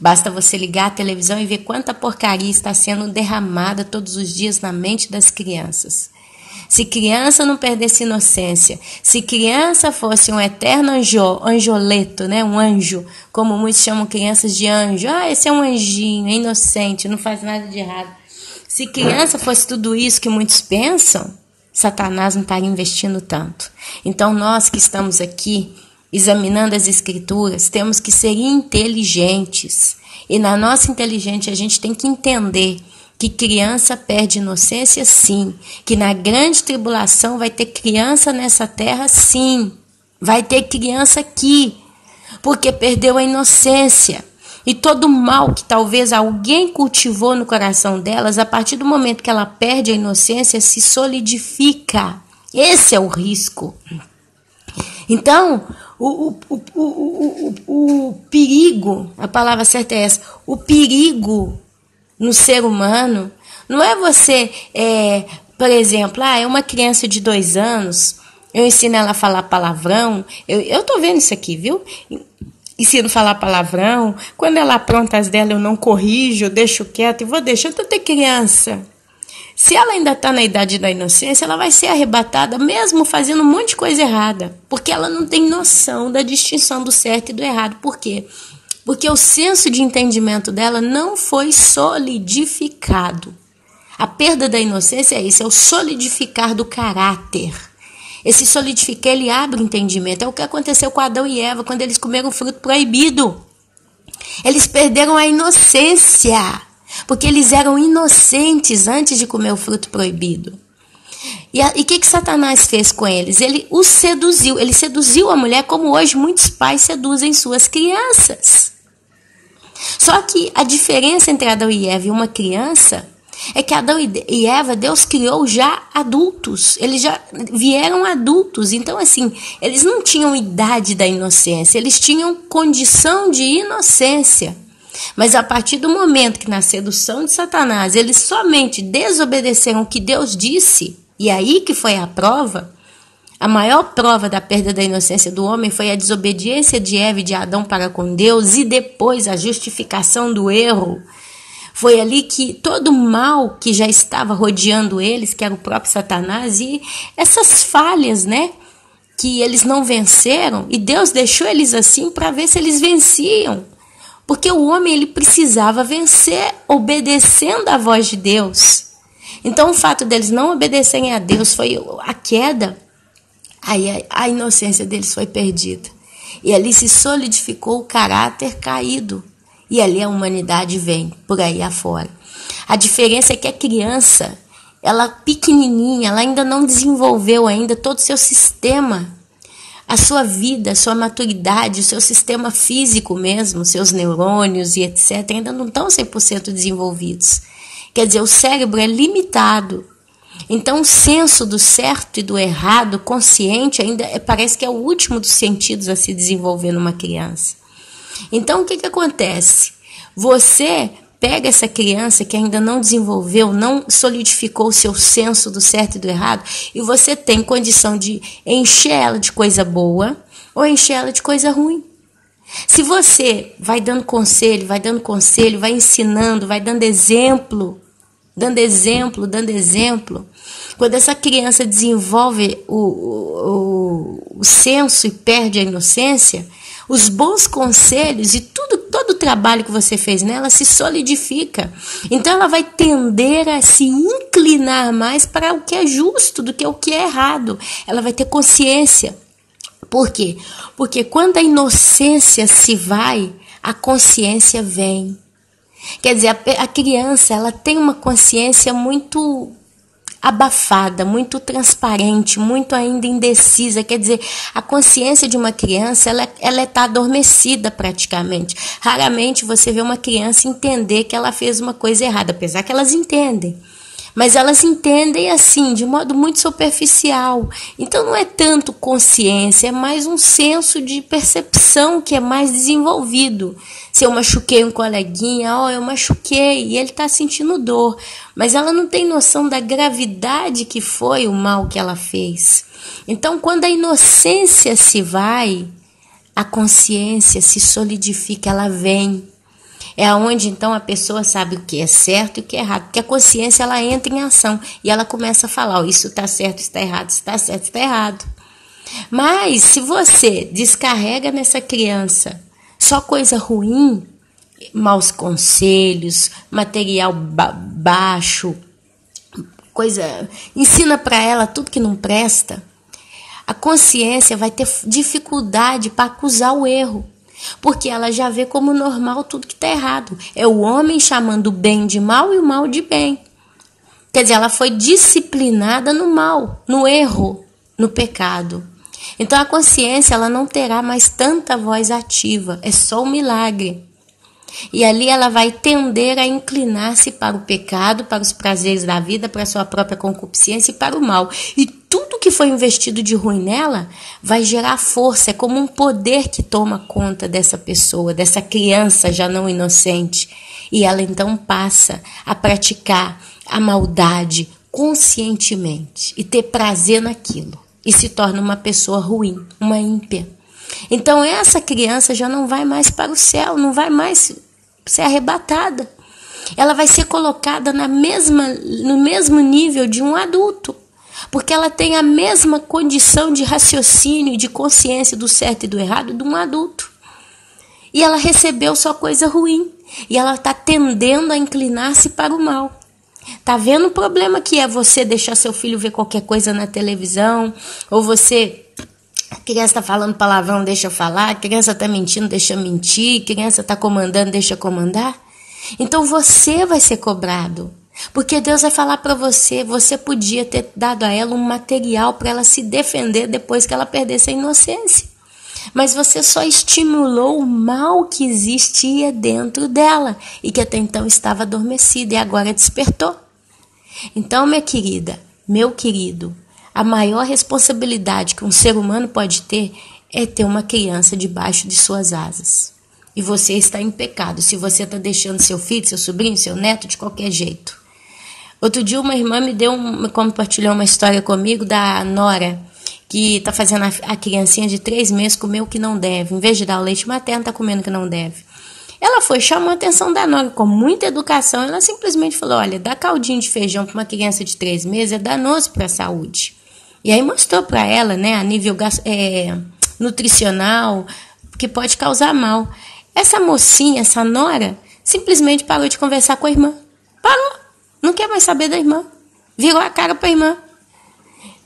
Basta você ligar a televisão e ver quanta porcaria está sendo derramada todos os dias na mente das crianças. Se criança não perdesse inocência, se criança fosse um eterno anjoleto, né? Um anjo, como muitos chamam crianças de anjo. Esse é um anjinho, é inocente, não faz nada de errado. Se criança fosse tudo isso que muitos pensam, Satanás não estaria investindo tanto. Então nós que estamos aqui examinando as escrituras, temos que ser inteligentes. E na nossa inteligência a gente tem que entender que criança perde inocência, sim. Que na grande tribulação vai ter criança nessa terra, sim. Vai ter criança aqui, porque perdeu a inocência. E todo mal que talvez alguém cultivou no coração delas, a partir do momento que ela perde a inocência, se solidifica. Esse é o risco. Então, o perigo, a palavra certa é essa, o perigo no ser humano, não é você, por exemplo, é uma criança de 2 anos, eu ensino ela a falar palavrão, eu tô vendo isso aqui, viu? Ensino a falar palavrão, quando ela apronta as dela eu não corrijo, eu deixo quieto e vou deixando até criança. Se ela ainda está na idade da inocência, ela vai ser arrebatada mesmo fazendo um monte de coisa errada, porque ela não tem noção da distinção do certo e do errado. Por quê? Porque o senso de entendimento dela não foi solidificado. A perda da inocência é isso, é o solidificar do caráter. Esse solidificar, ele abre o entendimento. É o que aconteceu com Adão e Eva quando eles comeram o fruto proibido. Eles perderam a inocência, porque eles eram inocentes antes de comer o fruto proibido. E o que Satanás fez com eles? Ele os seduziu. Ele seduziu a mulher como hoje muitos pais seduzem suas crianças. Só que a diferença entre Adão e Eva e uma criança é que Adão e Eva, Deus criou já adultos. Eles já vieram adultos. Então, assim, eles não tinham idade da inocência. Eles tinham condição de inocência. Mas a partir do momento que na sedução de Satanás eles somente desobedeceram o que Deus disse, e aí que foi a prova, a maior prova da perda da inocência do homem foi a desobediência de Eva e de Adão para com Deus, e depois a justificação do erro. Foi ali que todo o mal que já estava rodeando eles, que era o próprio Satanás, e essas falhas, né, que eles não venceram, e Deus deixou eles assim para ver se eles venciam. Porque o homem ele precisava vencer obedecendo à voz de Deus. Então o fato deles não obedecerem a Deus foi a queda. Aí a inocência deles foi perdida. E ali se solidificou o caráter caído. E ali a humanidade vem por aí afora. A diferença é que a criança, ela pequenininha, ela ainda não desenvolveu ainda todo o seu sistema, a sua vida, a sua maturidade, o seu sistema físico mesmo, seus neurônios e etc. ainda não estão 100% desenvolvidos. Quer dizer, o cérebro é limitado. Então, o senso do certo e do errado, consciente, ainda parece que é o último dos sentidos a se desenvolver numa criança. Então, o que acontece? Você pega essa criança que ainda não desenvolveu, não solidificou o seu senso do certo e do errado, e você tem condição de encher ela de coisa boa ou encher ela de coisa ruim. Se você vai dando conselho, vai ensinando, vai dando exemplo, quando essa criança desenvolve o senso e perde a inocência, os bons conselhos e todo o trabalho que você fez nela se solidifica. Então ela vai tender a se inclinar mais para o que é justo do que o que é errado. Ela vai ter consciência. Por quê? Porque quando a inocência se vai, a consciência vem. Quer dizer, a criança ela tem uma consciência muito abafada, muito transparente, muito ainda indecisa. Quer dizer, a consciência de uma criança ela está adormecida praticamente. Raramente você vê uma criança entender que ela fez uma coisa errada, apesar que elas entendem. Mas elas entendem assim, de modo muito superficial. Então não é tanto consciência, é mais um senso de percepção que é mais desenvolvido. Se eu machuquei um coleguinha, eu machuquei, e ele está sentindo dor. Mas ela não tem noção da gravidade que foi o mal que ela fez. Então, quando a inocência se vai, a consciência se solidifica, ela vem. É onde então a pessoa sabe o que é certo e o que é errado. Porque a consciência ela entra em ação e ela começa a falar, isso está certo, isso está errado, isso está certo, isso está errado. Mas se você descarrega nessa criança só coisa ruim, maus conselhos, material baixo, ensina para ela tudo que não presta, a consciência vai ter dificuldade para acusar o erro. Porque ela já vê como normal tudo que está errado. É o homem chamando o bem de mal e o mal de bem. Quer dizer, ela foi disciplinada no mal, no erro, no pecado. Então a consciência ela não terá mais tanta voz ativa. É só um milagre. E ali ela vai tender a inclinar-se para o pecado, para os prazeres da vida, para a sua própria concupiscência e para o mal. E tudo que foi investido de ruim nela vai gerar força, é como um poder que toma conta dessa pessoa, dessa criança já não inocente. E ela então passa a praticar a maldade conscientemente e ter prazer naquilo. E se torna uma pessoa ruim, uma ímpia. Então essa criança já não vai mais para o céu, não vai mais ser arrebatada. Ela vai ser colocada no mesmo nível de um adulto. Porque ela tem a mesma condição de raciocínio e de consciência do certo e do errado de um adulto. E ela recebeu só coisa ruim. E ela está tendendo a inclinar-se para o mal. Tá vendo o problema que é você deixar seu filho ver qualquer coisa na televisão? Ou a criança está falando palavrão, deixa falar. A criança está mentindo, deixa mentir. A criança está comandando, deixa comandar. Então você vai ser cobrado. Porque Deus vai falar para você, você podia ter dado a ela um material para ela se defender depois que ela perdesse a inocência. Mas você só estimulou o mal que existia dentro dela e que até então estava adormecido e agora despertou. Então, minha querida, meu querido, a maior responsabilidade que um ser humano pode ter é ter uma criança debaixo de suas asas. E você está em pecado se você está deixando seu filho, seu sobrinho, seu neto de qualquer jeito. Outro dia uma irmã compartilhou uma história comigo da nora, que está fazendo a criancinha de 3 meses comer o que não deve. Em vez de dar o leite materno, está comendo o que não deve. Ela chamou a atenção da nora com muita educação. Ela simplesmente falou, olha, dar caldinho de feijão para uma criança de 3 meses é danoso para a saúde. E aí mostrou para ela, né, a nível nutricional, que pode causar mal. Essa mocinha, essa nora, simplesmente parou de conversar com a irmã. Parou. Não quer mais saber da irmã. Virou a cara para a irmã.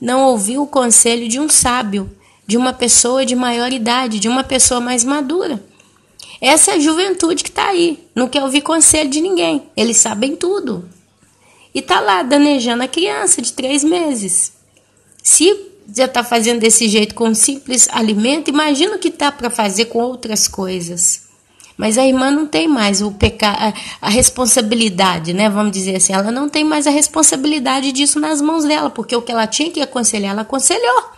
Não ouviu o conselho de um sábio, de uma pessoa de maior idade, de uma pessoa mais madura. Essa é a juventude que está aí. Não quer ouvir conselho de ninguém. Eles sabem tudo. E está lá danejando a criança de 3 meses. Se já está fazendo desse jeito com um simples alimento, imagina o que está para fazer com outras coisas. Mas a irmã não tem mais a responsabilidade, né? Vamos dizer assim, ela não tem mais a responsabilidade disso nas mãos dela, porque o que ela tinha que aconselhar, ela aconselhou.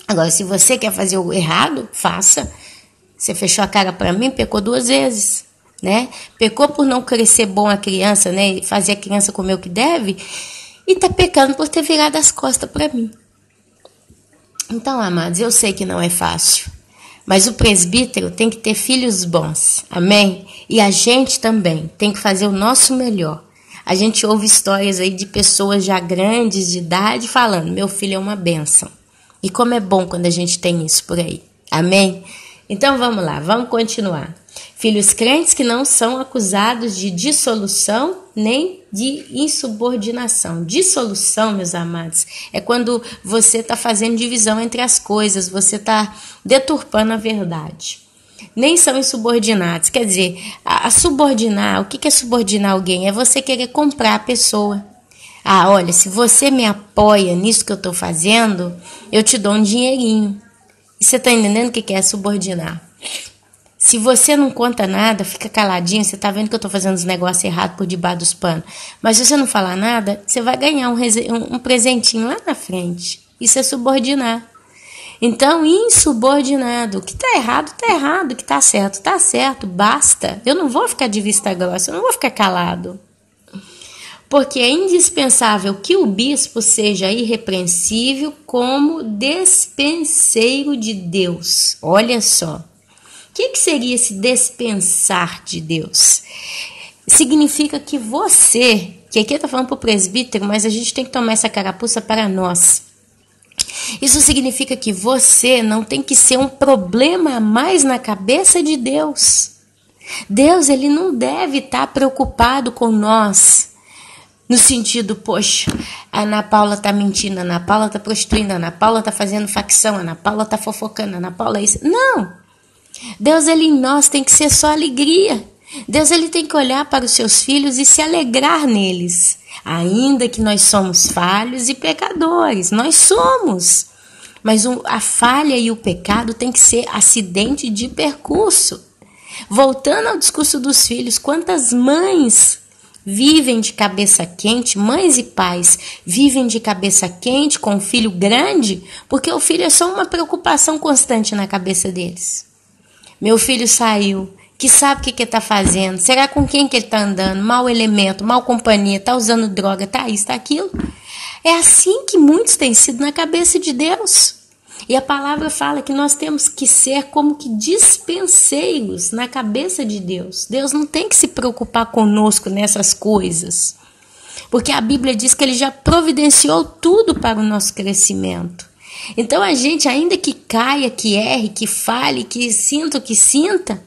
Agora, se você quer fazer o errado, faça. Você fechou a cara para mim, pecou 2 vezes, né? Pecou por não crescer bom a criança, né? Fazer a criança comer o que deve, e tá pecando por ter virado as costas para mim. Então, amados, eu sei que não é fácil. Mas o presbítero tem que ter filhos bons, amém? E a gente também tem que fazer o nosso melhor. A gente ouve histórias aí de pessoas já grandes de idade falando, meu filho é uma bênção. E como é bom quando a gente tem isso por aí, amém? Então vamos lá, vamos continuar. Filhos crentes que não são acusados de dissolução nem de insubordinação. Dissolução, meus amados, é quando você está fazendo divisão entre as coisas, você está deturpando a verdade. Nem são insubordinados, quer dizer, subordinar, o que é subordinar alguém? É você querer comprar a pessoa. Ah, olha, se você me apoia nisso que eu estou fazendo, eu te dou um dinheirinho. E você está entendendo o que é subordinar? Se você não conta nada, fica caladinho, você tá vendo que eu tô fazendo os negócios errados por debaixo dos panos. Mas se você não falar nada, você vai ganhar um presentinho lá na frente. Isso é subordinar. Então, insubordinado. O que tá errado, o que tá certo, basta. Eu não vou ficar de vista grossa, eu não vou ficar calado. Porque é indispensável que o bispo seja irrepreensível como despenseiro de Deus. Olha só. O que seria esse dispensar de Deus? Significa que você, que aqui está falando para o presbítero, mas a gente tem que tomar essa carapuça para nós. Isso significa que você não tem que ser um problema a mais na cabeça de Deus. Deus, ele não deve estar preocupado com nós. No sentido, poxa, a Ana Paula tá mentindo, a Ana Paula tá prostituindo, a Ana Paula tá fazendo facção, a Ana Paula tá fofocando, a Ana Paula é isso. Não! Deus, ele em nós tem que ser só alegria. Deus, ele tem que olhar para os seus filhos e se alegrar neles. Ainda que nós somos falhos e pecadores, nós somos. Mas a falha e o pecado tem que ser acidente de percurso. Voltando ao discurso dos filhos, quantas mães vivem de cabeça quente, mães e pais vivem de cabeça quente com um filho grande, porque o filho é só uma preocupação constante na cabeça deles. Meu filho saiu, que sabe o que ele está fazendo, será com quem que ele está andando, mau elemento, mau companhia, está usando droga, está isso, está aquilo. É assim que muitos têm sido na cabeça de Deus. E a palavra fala que nós temos que ser como que dispenseiros na cabeça de Deus. Deus não tem que se preocupar conosco nessas coisas. Porque a Bíblia diz que ele já providenciou tudo para o nosso crescimento. Então a gente, ainda que caia, que erre, que fale, que sinta o que sinta,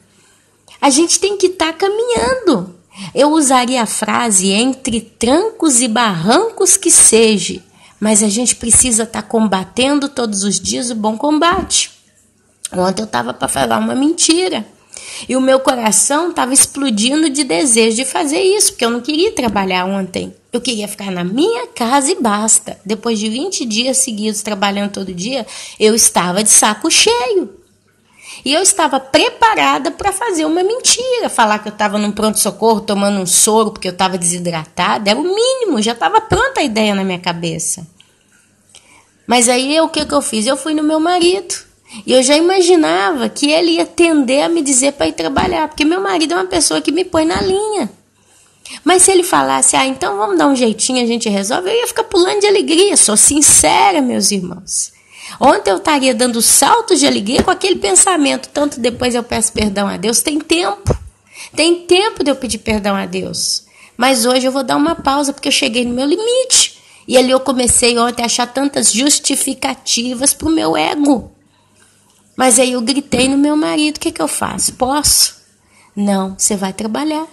a gente tem que estar caminhando. Eu usaria a frase entre trancos e barrancos que seja, mas a gente precisa estar combatendo todos os dias o bom combate. Ontem eu estava para falar uma mentira e o meu coração estava explodindo de desejo de fazer isso, porque eu não queria trabalhar ontem. Eu queria ficar na minha casa e basta. Depois de 20 dias seguidos trabalhando todo dia, eu estava de saco cheio. E eu estava preparada para fazer uma mentira. Falar que eu estava num pronto-socorro tomando um soro porque eu estava desidratada. Era o mínimo, já estava pronta a ideia na minha cabeça. Mas aí o que eu fiz? Eu fui no meu marido. E eu já imaginava que ele ia tender a me dizer para ir trabalhar. Porque meu marido é uma pessoa que me põe na linha. Mas se ele falasse, então vamos dar um jeitinho, a gente resolve, eu ia ficar pulando de alegria, sou sincera, meus irmãos. Ontem eu estaria dando saltos de alegria com aquele pensamento, tanto depois eu peço perdão a Deus, tem tempo de eu pedir perdão a Deus. Mas hoje eu vou dar uma pausa, porque eu cheguei no meu limite. E ali eu comecei ontem a achar tantas justificativas para o meu ego. Mas aí eu gritei no meu marido, o que eu faço? Posso? Não, você vai trabalhar.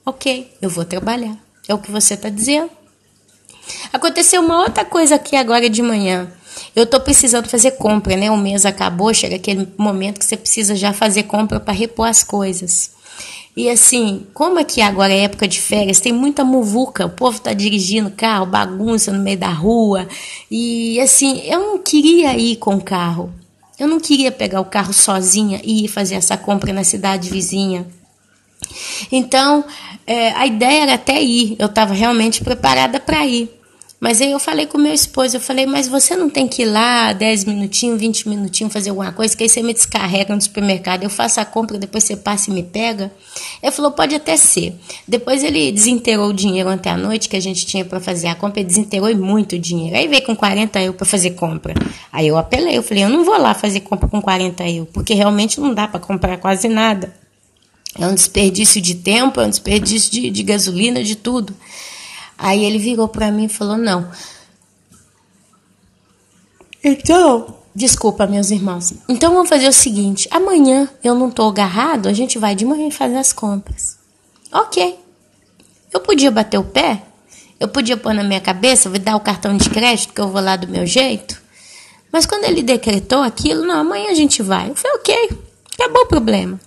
Ok, eu vou trabalhar. É o que você está dizendo. Aconteceu uma outra coisa aqui agora de manhã. Eu estou precisando fazer compra, né? O mês acabou, chega aquele momento que você precisa já fazer compra para repor as coisas. E assim, como aqui agora é época de férias, tem muita muvuca, o povo está dirigindo carro, bagunça no meio da rua. E assim, eu não queria ir com o carro. Eu não queria pegar o carro sozinha e ir fazer essa compra na cidade vizinha. Então, a ideia era até ir, eu estava realmente preparada para ir. Mas aí eu falei com meu esposo, eu falei, mas você não tem que ir lá 10 minutinhos, 20 minutinhos fazer alguma coisa, que aí você me descarrega no supermercado, eu faço a compra, depois você passa e me pega? Ele falou, pode até ser. Depois ele desenterrou o dinheiro ontem à noite que a gente tinha para fazer a compra, ele desenterrou muito dinheiro. Aí veio com 40 € para fazer compra. Aí eu apelei, eu falei, eu não vou lá fazer compra com 40 €, porque realmente não dá para comprar quase nada. É um desperdício de tempo, é um desperdício de gasolina, de tudo. Aí ele virou para mim e falou, não. Então, desculpa, meus irmãos. Então vamos fazer o seguinte, amanhã eu não estou agarrado, a gente vai de manhã fazer as compras. Ok. Eu podia bater o pé? Eu podia pôr na minha cabeça, vou dar o cartão de crédito que eu vou lá do meu jeito? Mas quando ele decretou aquilo, não, amanhã a gente vai. Eu falei, ok, acabou o problema.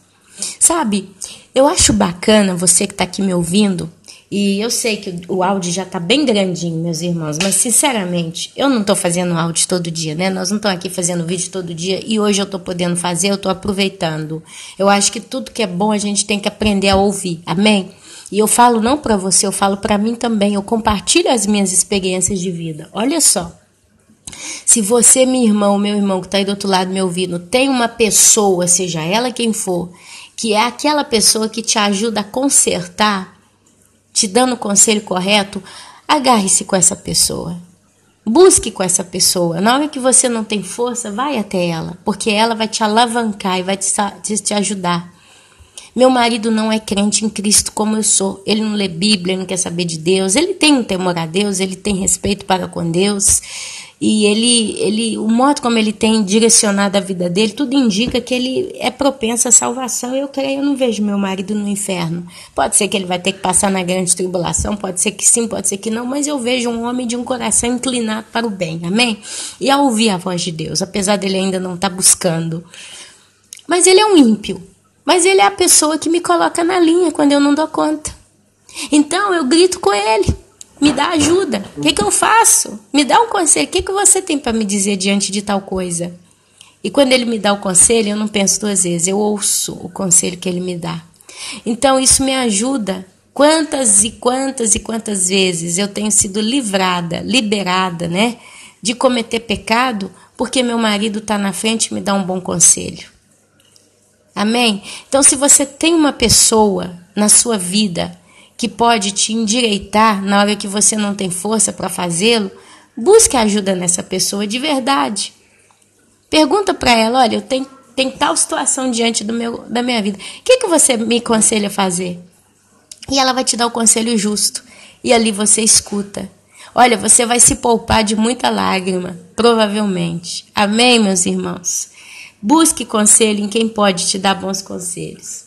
Sabe, Eu acho bacana você que está aqui me ouvindo, e eu sei que o áudio já está bem grandinho, meus irmãos, mas sinceramente, eu não estou fazendo áudio todo dia, né? Nós não estamos aqui fazendo vídeo todo dia, e hoje eu estou podendo fazer, eu estou aproveitando. Eu acho que tudo que é bom a gente tem que aprender a ouvir, amém? E eu falo não para você, eu falo para mim também, eu compartilho as minhas experiências de vida. Olha só, se você, minha irmã, ou meu irmão que está aí do outro lado me ouvindo, tem uma pessoa, seja ela quem for, que é aquela pessoa que te ajuda a consertar, te dando o conselho correto, agarre-se com essa pessoa. Busque com essa pessoa. Na hora que você não tem força, vai até ela, porque ela vai te alavancar e vai te ajudar. Meu marido não é crente em Cristo como eu sou. Ele não lê Bíblia, ele não quer saber de Deus. Ele tem um temor a Deus, ele tem respeito para com Deus. E o modo como ele tem direcionado a vida dele, tudo indica que ele é propenso à salvação. Eu creio, eu não vejo meu marido no inferno. Pode ser que ele vai ter que passar na grande tribulação, pode ser que sim, pode ser que não, mas eu vejo um homem de um coração inclinado para o bem, amém? E a ouvir a voz de Deus, apesar dele ainda não estar buscando. Mas ele é um ímpio. Mas ele é a pessoa que me coloca na linha quando eu não dou conta. Então eu grito com ele. Me dá ajuda. O que eu faço? Me dá um conselho. O que você tem para me dizer diante de tal coisa? E quando ele me dá o conselho, eu não penso duas vezes. Eu ouço o conselho que ele me dá. Então isso me ajuda. Quantas e quantas e quantas vezes eu tenho sido liberada, né, de cometer pecado, porque meu marido está na frente e me dá um bom conselho. Amém? Então, se você tem uma pessoa na sua vida que pode te endireitar na hora que você não tem força para fazê-lo, busque ajuda nessa pessoa de verdade. Pergunta para ela, olha, eu tenho tal situação diante da minha vida. O que você me aconselha a fazer? E ela vai te dar o conselho justo. E ali você escuta. Olha, você vai se poupar de muita lágrima, provavelmente. Amém, meus irmãos? Busque conselho em quem pode te dar bons conselhos.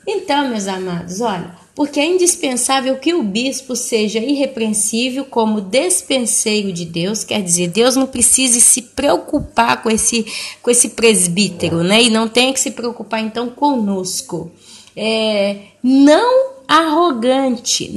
Então, meus amados, olha, porque é indispensável que o bispo seja irrepreensível como despenseiro de Deus, quer dizer, Deus não precise se preocupar com esse presbítero, né? E não tem que se preocupar então conosco. Não arrogante,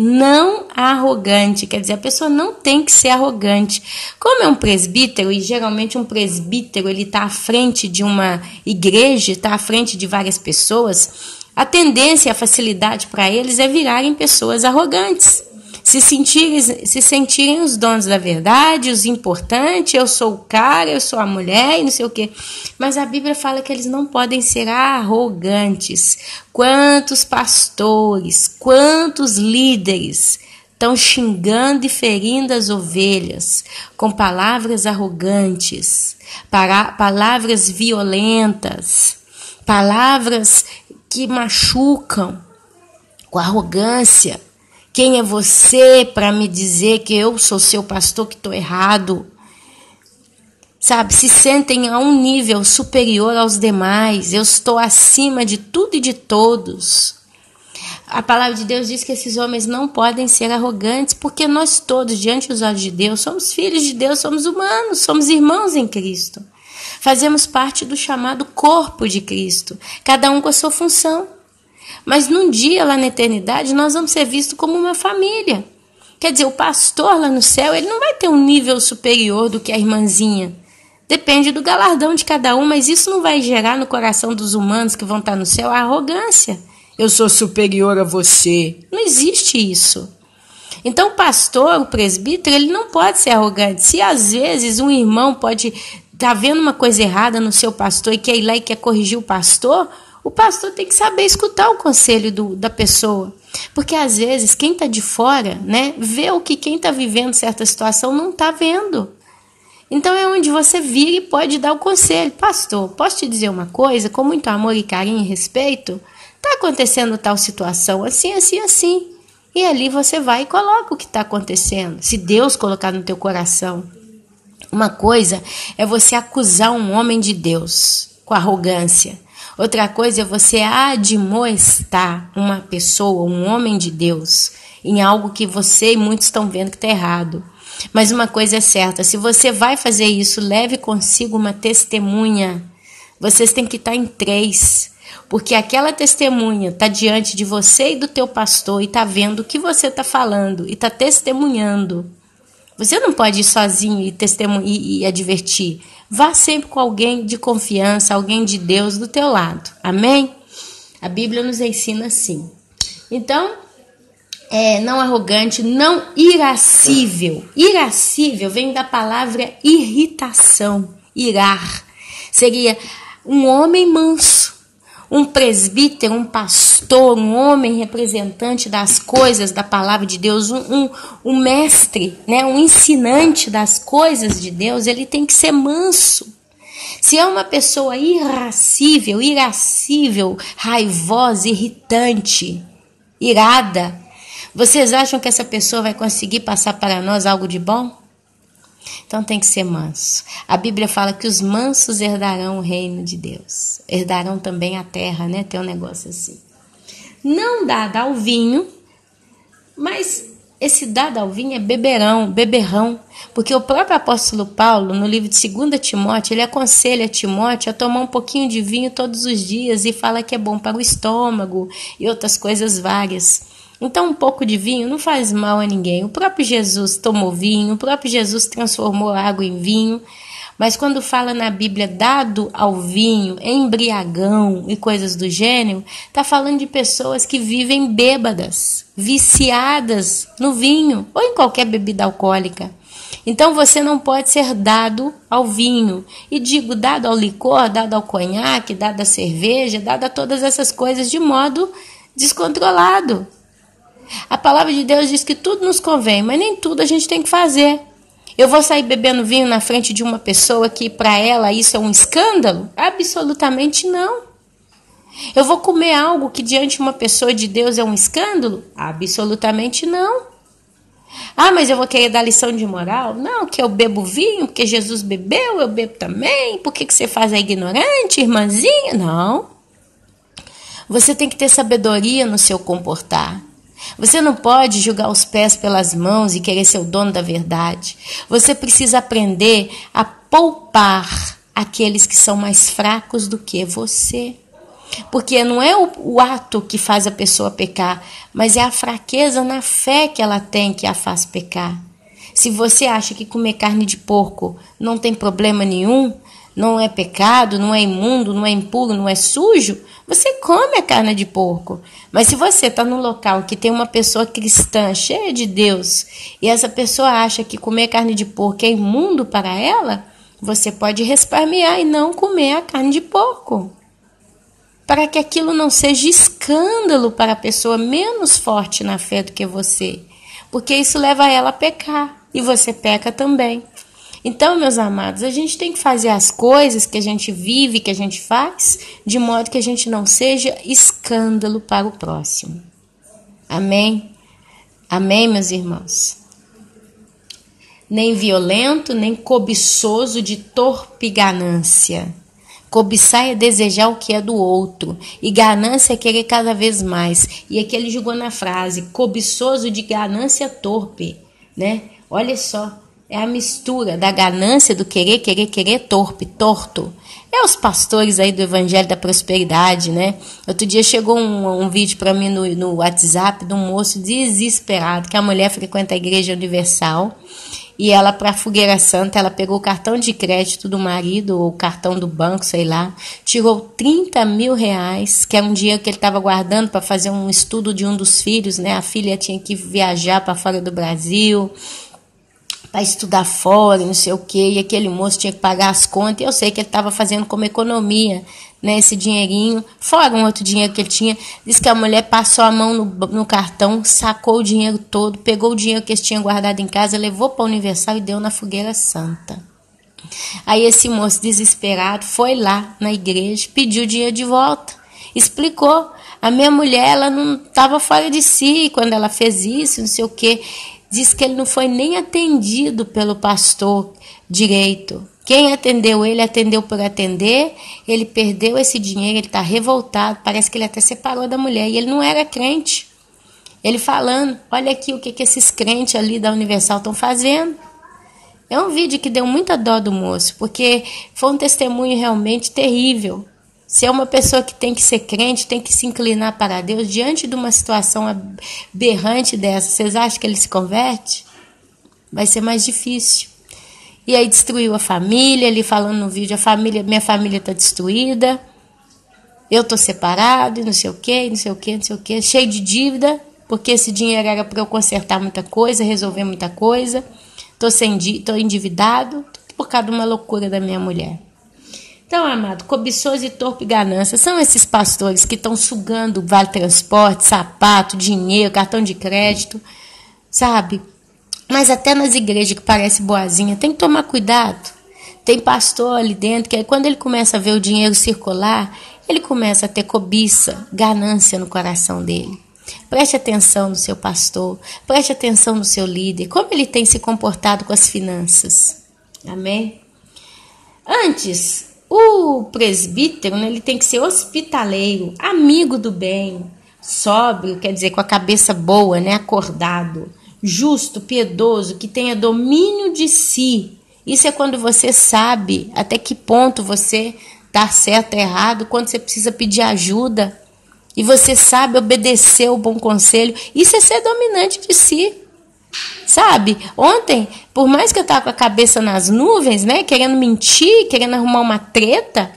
quer dizer, a pessoa não tem que ser arrogante. Como é um presbítero, e geralmente um presbítero ele está à frente de uma igreja, está à frente de várias pessoas, a tendência e a facilidade para eles é virarem pessoas arrogantes, se sentirem os donos da verdade, os importantes, eu sou o cara, eu sou a mulher e não sei o quê. Mas a Bíblia fala que eles não podem ser arrogantes. Quantos pastores, quantos líderes estão xingando e ferindo as ovelhas com palavras arrogantes, palavras violentas, palavras que machucam com arrogância. Quem é você para me dizer que eu sou seu pastor, que estou errado? Sabe, se sentem a um nível superior aos demais. Eu estou acima de tudo e de todos. A palavra de Deus diz que esses homens não podem ser arrogantes, porque nós todos, diante dos olhos de Deus, somos filhos de Deus, somos humanos, somos irmãos em Cristo. Fazemos parte do chamado corpo de Cristo, cada um com a sua função. Mas num dia lá na eternidade nós vamos ser vistos como uma família. Quer dizer, o pastor lá no céu, ele não vai ter um nível superior do que a irmãzinha. Depende do galardão de cada um, mas isso não vai gerar no coração dos humanos que vão estar no céu a arrogância. Eu sou superior a você. Não existe isso. Então o pastor, o presbítero, ele não pode ser arrogante. Se às vezes um irmão pode estar vendo uma coisa errada no seu pastor e quer ir lá e quer corrigir o pastor tem que saber escutar o conselho da pessoa. Porque às vezes quem está de fora, né, vê o que quem está vivendo certa situação não está vendo. Então é onde você vira e pode dar o conselho. Pastor, posso te dizer uma coisa? Com muito amor e carinho e respeito, está acontecendo tal situação, assim, assim, assim. E ali você vai e coloca o que está acontecendo. Se Deus colocar no teu coração. Uma coisa é você acusar um homem de Deus com arrogância. Outra coisa é você admoestar uma pessoa, um homem de Deus, em algo que você e muitos estão vendo que está errado. Mas uma coisa é certa, se você vai fazer isso, leve consigo uma testemunha. Vocês têm que estar em 3. Porque aquela testemunha está diante de você e do teu pastor e está vendo o que você está falando e está testemunhando. Você não pode ir sozinho e advertir. Vá sempre com alguém de confiança, alguém de Deus do teu lado. Amém? A Bíblia nos ensina assim. Então, não arrogante, não irascível. Irascível vem da palavra irritação, irar. Seria um homem manso, um presbítero, um pastor, um homem representante das coisas da palavra de Deus, um mestre, né, um ensinante das coisas de Deus, ele tem que ser manso. Se é uma pessoa irascível, raivosa, irritante, irada, vocês acham que essa pessoa vai conseguir passar para nós algo de bom? Então tem que ser manso. A Bíblia fala que os mansos herdarão o reino de Deus. Herdarão também a terra, né? Tem um negócio assim. Não dada ao vinho, mas esse dado ao vinho é beberrão. Porque o próprio apóstolo Paulo, no livro de 2 Timóteo, ele aconselha Timóteo a tomar um pouquinho de vinho todos os dias e fala que é bom para o estômago e outras coisas várias. Então, um pouco de vinho não faz mal a ninguém. O próprio Jesus tomou vinho, o próprio Jesus transformou água em vinho. Mas quando fala na Bíblia dado ao vinho, embriagão e coisas do gênero, está falando de pessoas que vivem bêbadas, viciadas no vinho ou em qualquer bebida alcoólica. Então você não pode ser dado ao vinho. E digo dado ao licor, dado ao conhaque, dado à cerveja, dado a todas essas coisas de modo descontrolado. A palavra de Deus diz que tudo nos convém, mas nem tudo a gente tem que fazer. Eu vou sair bebendo vinho na frente de uma pessoa que para ela isso é um escândalo? Absolutamente não. Eu vou comer algo que diante de uma pessoa de Deus é um escândalo? Absolutamente não. Ah, mas eu vou querer dar lição de moral? Não, que eu bebo vinho, porque Jesus bebeu, eu bebo também. Por que você faz a ignorante, irmãzinha? Não. Você tem que ter sabedoria no seu comportar. Você não pode julgar os pés pelas mãos e querer ser o dono da verdade. Você precisa aprender a poupar aqueles que são mais fracos do que você. Porque não é o ato que faz a pessoa pecar, mas é a fraqueza na fé que ela tem que a faz pecar. Se você acha que comer carne de porco não tem problema nenhum, não é pecado, não é imundo, não é impuro, não é sujo, você come a carne de porco. Mas se você está num local que tem uma pessoa cristã, cheia de Deus, e essa pessoa acha que comer carne de porco é imundo para ela, você pode resparmear e não comer a carne de porco. Para que aquilo não seja escândalo para a pessoa menos forte na fé do que você. Porque isso leva ela a pecar. E você peca também. Então, meus amados, a gente tem que fazer as coisas que a gente vive, que a gente faz, de modo que a gente não seja escândalo para o próximo. Amém? Amém, meus irmãos? Nem violento, nem cobiçoso de torpe ganância. Cobiçar é desejar o que é do outro, e ganância é querer cada vez mais. E aqui ele jogou na frase, cobiçoso de ganância torpe, né? Olha só, é a mistura da ganância, do querer, torpe, torto. É os pastores aí do Evangelho da Prosperidade, né? Outro dia chegou um vídeo para mim no WhatsApp de um moço desesperado, que a mulher frequenta a Igreja Universal. E ela, para a Fogueira Santa, ela pegou o cartão de crédito do marido, ou o cartão do banco, sei lá, tirou 30 mil reais, que era um dinheiro que ele estava guardando para fazer um estudo de um dos filhos, né? A filha tinha que viajar para fora do Brasil, para estudar fora, não sei o quê, e aquele moço tinha que pagar as contas, e eu sei que ele estava fazendo como economia, né, esse dinheirinho, fora um outro dinheiro que ele tinha. Diz que a mulher passou a mão no cartão, sacou o dinheiro todo, pegou o dinheiro que eles tinham guardado em casa, levou para a Universal e deu na Fogueira Santa. Aí esse moço desesperado foi lá na igreja, pediu o dinheiro de volta, explicou. A minha mulher, ela não estava fora de si quando ela fez isso, não sei o quê. Diz que ele não foi nem atendido pelo pastor direito. Quem atendeu ele, atendeu por atender, ele perdeu esse dinheiro, ele está revoltado, parece que ele até separou da mulher, e ele não era crente. Ele falando, olha aqui o que esses crentes ali da Universal estão fazendo. É um vídeo que deu muita dó do moço, porque foi um testemunho realmente terrível. Se é uma pessoa que tem que ser crente, tem que se inclinar para Deus, diante de uma situação aberrante dessa, vocês acham que ele se converte? Vai ser mais difícil. E aí destruiu a família, ele falando no vídeo, minha família está destruída, eu estou separado, e não sei o quê, não sei o quê, não sei o quê, cheio de dívida, porque esse dinheiro era para eu consertar muita coisa, resolver muita coisa, estou endividado, por causa de uma loucura da minha mulher. Então, amado, cobiçoso e torpe ganância, são esses pastores que estão sugando vale transporte, sapato, dinheiro, cartão de crédito, sabe? Mas até nas igrejas que parece boazinha, tem que tomar cuidado. Tem pastor ali dentro que aí quando ele começa a ver o dinheiro circular, ele começa a ter cobiça, ganância no coração dele. Preste atenção no seu pastor, preste atenção no seu líder, como ele tem se comportado com as finanças. Amém? Antes, o presbítero, né, ele tem que ser hospitaleiro, amigo do bem, sóbrio, quer dizer, com a cabeça boa, né, acordado, justo, piedoso, que tenha domínio de si. Isso é quando você sabe até que ponto você está certo ou errado, quando você precisa pedir ajuda, e você sabe obedecer o bom conselho. Isso é ser dominante de si. Sabe, ontem, por mais que eu estava com a cabeça nas nuvens, né, querendo mentir, querendo arrumar uma treta,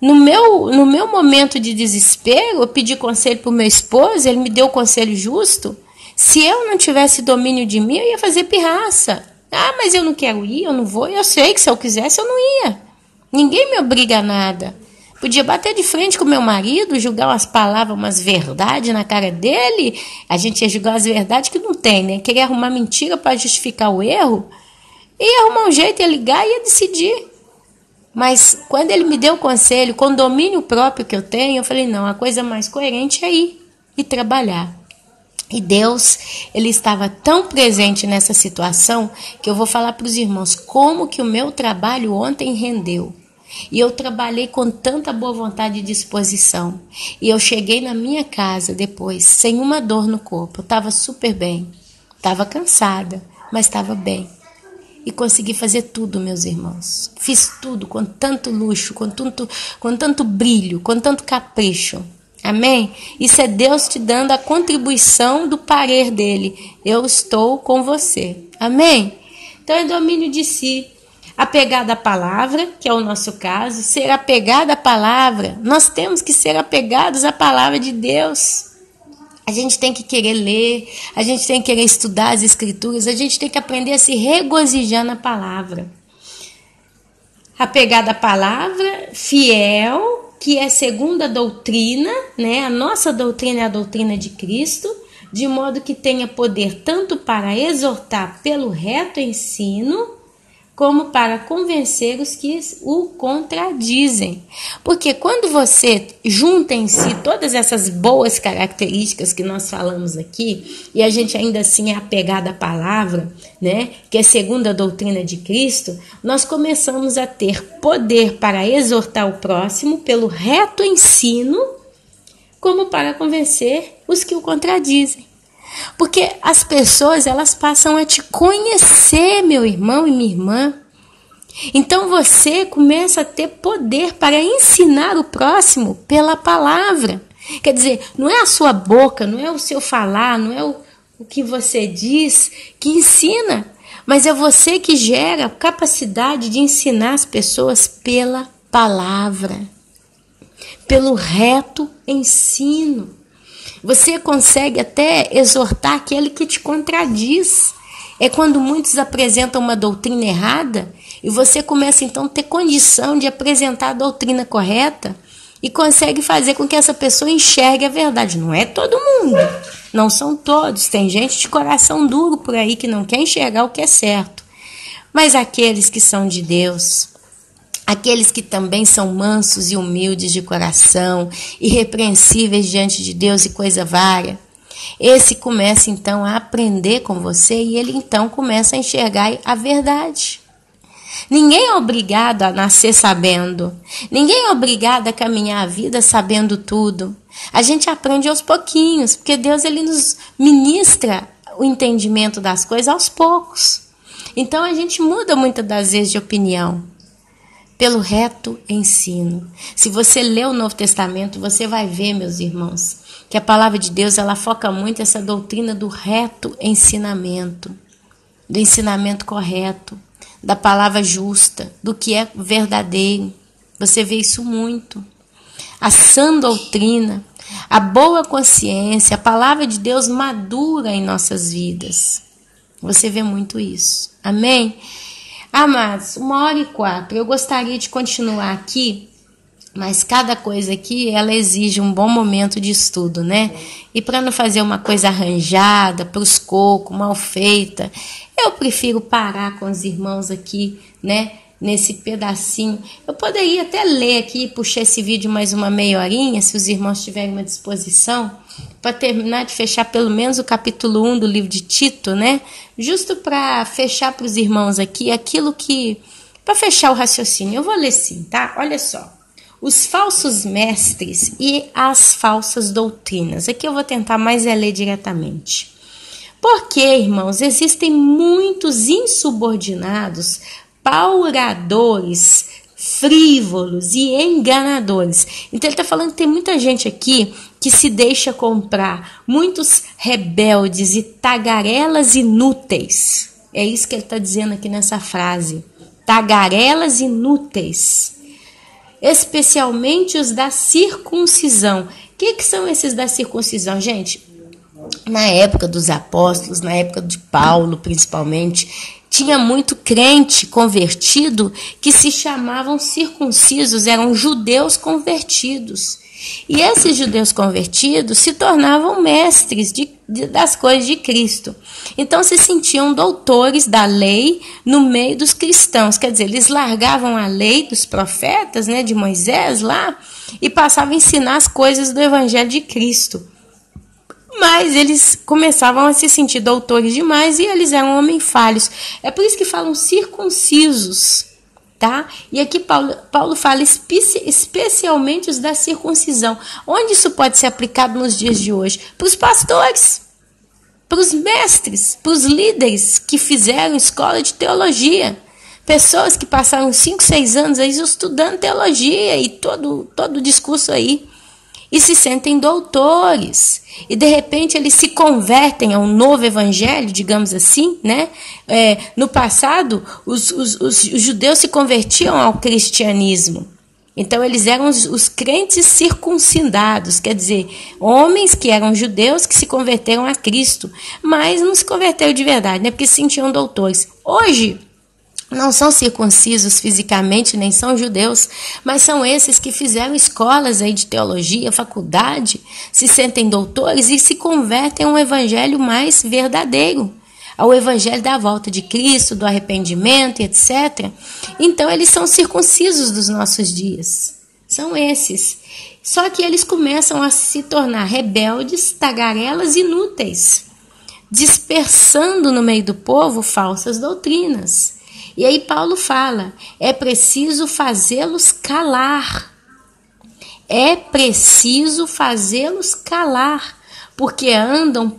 no meu momento de desespero, eu pedi conselho para o meu esposo, ele me deu o conselho justo. Se eu não tivesse domínio de mim, eu ia fazer pirraça. Ah, mas eu não quero ir, eu não vou. Eu sei que se eu quisesse, eu não ia. Ninguém me obriga a nada. Podia bater de frente com meu marido, julgar umas palavras, umas verdades na cara dele. A gente ia julgar as verdades que não tem, né? Queria arrumar mentira para justificar o erro. Ia arrumar um jeito, ia ligar e ia decidir. Mas quando ele me deu o conselho, com o domínio próprio que eu tenho, eu falei, não, a coisa mais coerente é ir e trabalhar. E Deus, ele estava tão presente nessa situação que eu vou falar para os irmãos como que o meu trabalho ontem rendeu. E eu trabalhei com tanta boa vontade e disposição. E eu cheguei na minha casa depois, sem uma dor no corpo. Eu estava super bem. Estava cansada, mas estava bem. E consegui fazer tudo, meus irmãos. Fiz tudo com tanto luxo, com tanto brilho, com tanto capricho. Amém? Isso é Deus te dando a contribuição do parer dele. Eu estou com você. Amém? Então é domínio de si. Apegado à palavra, que é o nosso caso. Ser apegado à palavra. Nós temos que ser apegados à palavra de Deus. A gente tem que querer ler. A gente tem que querer estudar as escrituras. A gente tem que aprender a se regozijar na palavra. Apegado à palavra, fiel, que é segundo a doutrina, né? A nossa doutrina é a doutrina de Cristo, de modo que tenha poder tanto para exortar pelo reto ensino, como para convencer os que o contradizem. Porque quando você junta em si todas essas boas características que nós falamos aqui, e a gente ainda assim é apegado à palavra, né, que é segundo a doutrina de Cristo, nós começamos a ter poder para exortar o próximo pelo reto ensino, como para convencer os que o contradizem. Porque as pessoas, elas passam a te conhecer, meu irmão e minha irmã. Então você começa a ter poder para ensinar o próximo pela palavra. Quer dizer, não é a sua boca, não é o seu falar, não é o que você diz que ensina, mas é você que gera a capacidade de ensinar as pessoas pela palavra, pelo reto ensino. Você consegue até exortar aquele que te contradiz. É quando muitos apresentam uma doutrina errada e você começa então a ter condição de apresentar a doutrina correta e consegue fazer com que essa pessoa enxergue a verdade. Não é todo mundo, não são todos. Tem gente de coração duro por aí que não quer enxergar o que é certo. Mas aqueles que são de Deus, aqueles que também são mansos e humildes de coração, irrepreensíveis diante de Deus e coisa vária, esse começa então a aprender com você e ele então começa a enxergar a verdade. Ninguém é obrigado a nascer sabendo, ninguém é obrigado a caminhar a vida sabendo tudo. A gente aprende aos pouquinhos, porque Deus ele nos ministra o entendimento das coisas aos poucos. Então a gente muda muitas das vezes de opinião. pelo reto ensino. Se você ler o Novo Testamento, você vai ver, meus irmãos, que a palavra de Deus ela foca muito essa doutrina do reto ensinamento, do ensinamento correto, da palavra justa, do que é verdadeiro. Você vê isso muito. A sã doutrina, a boa consciência, a palavra de Deus madura em nossas vidas. Você vê muito isso. Amém? Amados, 1h04. Eu gostaria de continuar aqui, mas cada coisa aqui, ela exige um bom momento de estudo, né? E para não fazer uma coisa arranjada, para os cocos, mal feita, eu prefiro parar com os irmãos aqui, né? Nesse pedacinho. Eu poderia até ler aqui, puxar esse vídeo mais uma meia horinha, se os irmãos tiverem uma disposição, para terminar de fechar pelo menos o capítulo 1 do livro de Tito, né? Justo para fechar para os irmãos aqui aquilo que... para fechar o raciocínio. Eu vou ler sim, tá? Olha só. Os falsos mestres e as falsas doutrinas. Aqui eu vou tentar mais ler diretamente. Porque, irmãos, existem muitos insubordinados, pauradores, frívolos e enganadores. Então ele está falando que tem muita gente aqui que se deixa comprar, muitos rebeldes e tagarelas inúteis. É isso que ele está dizendo aqui nessa frase. Tagarelas inúteis. Especialmente os da circuncisão. O que são esses da circuncisão, gente? Na época dos apóstolos, na época de Paulo principalmente, tinha muito crente convertido que se chamavam circuncisos, eram judeus convertidos. E esses judeus convertidos se tornavam mestres das coisas de Cristo. Então se sentiam doutores da lei no meio dos cristãos. Quer dizer, eles largavam a lei dos profetas, né, de Moisés lá, e passavam a ensinar as coisas do evangelho de Cristo. Mas eles começavam a se sentir doutores demais e eles eram homens falhos. É por isso que falam circuncisos, tá? E aqui Paulo fala especialmente os da circuncisão. Onde isso pode ser aplicado nos dias de hoje? Para os pastores, para os mestres, para os líderes que fizeram escola de teologia. Pessoas que passaram 5, 6 anos aí estudando teologia e todo o discurso aí. E se sentem doutores. E de repente eles se convertem a um novo evangelho, digamos assim, né? No passado, os judeus se convertiam ao cristianismo. Então eles eram os crentes circuncidados, quer dizer, homens que eram judeus que se converteram a Cristo, mas não se converteram de verdade, né? Porque se sentiam doutores. Hoje, não são circuncisos fisicamente, nem são judeus, mas são esses que fizeram escolas aí de teologia, faculdade, se sentem doutores e se convertem a um evangelho mais verdadeiro, ao evangelho da volta de Cristo, do arrependimento, etc. Então eles são circuncisos dos nossos dias, são esses. Só que eles começam a se tornar rebeldes, tagarelas inúteis, dispersando no meio do povo falsas doutrinas. E aí Paulo fala, é preciso fazê-los calar. É preciso fazê-los calar, porque andam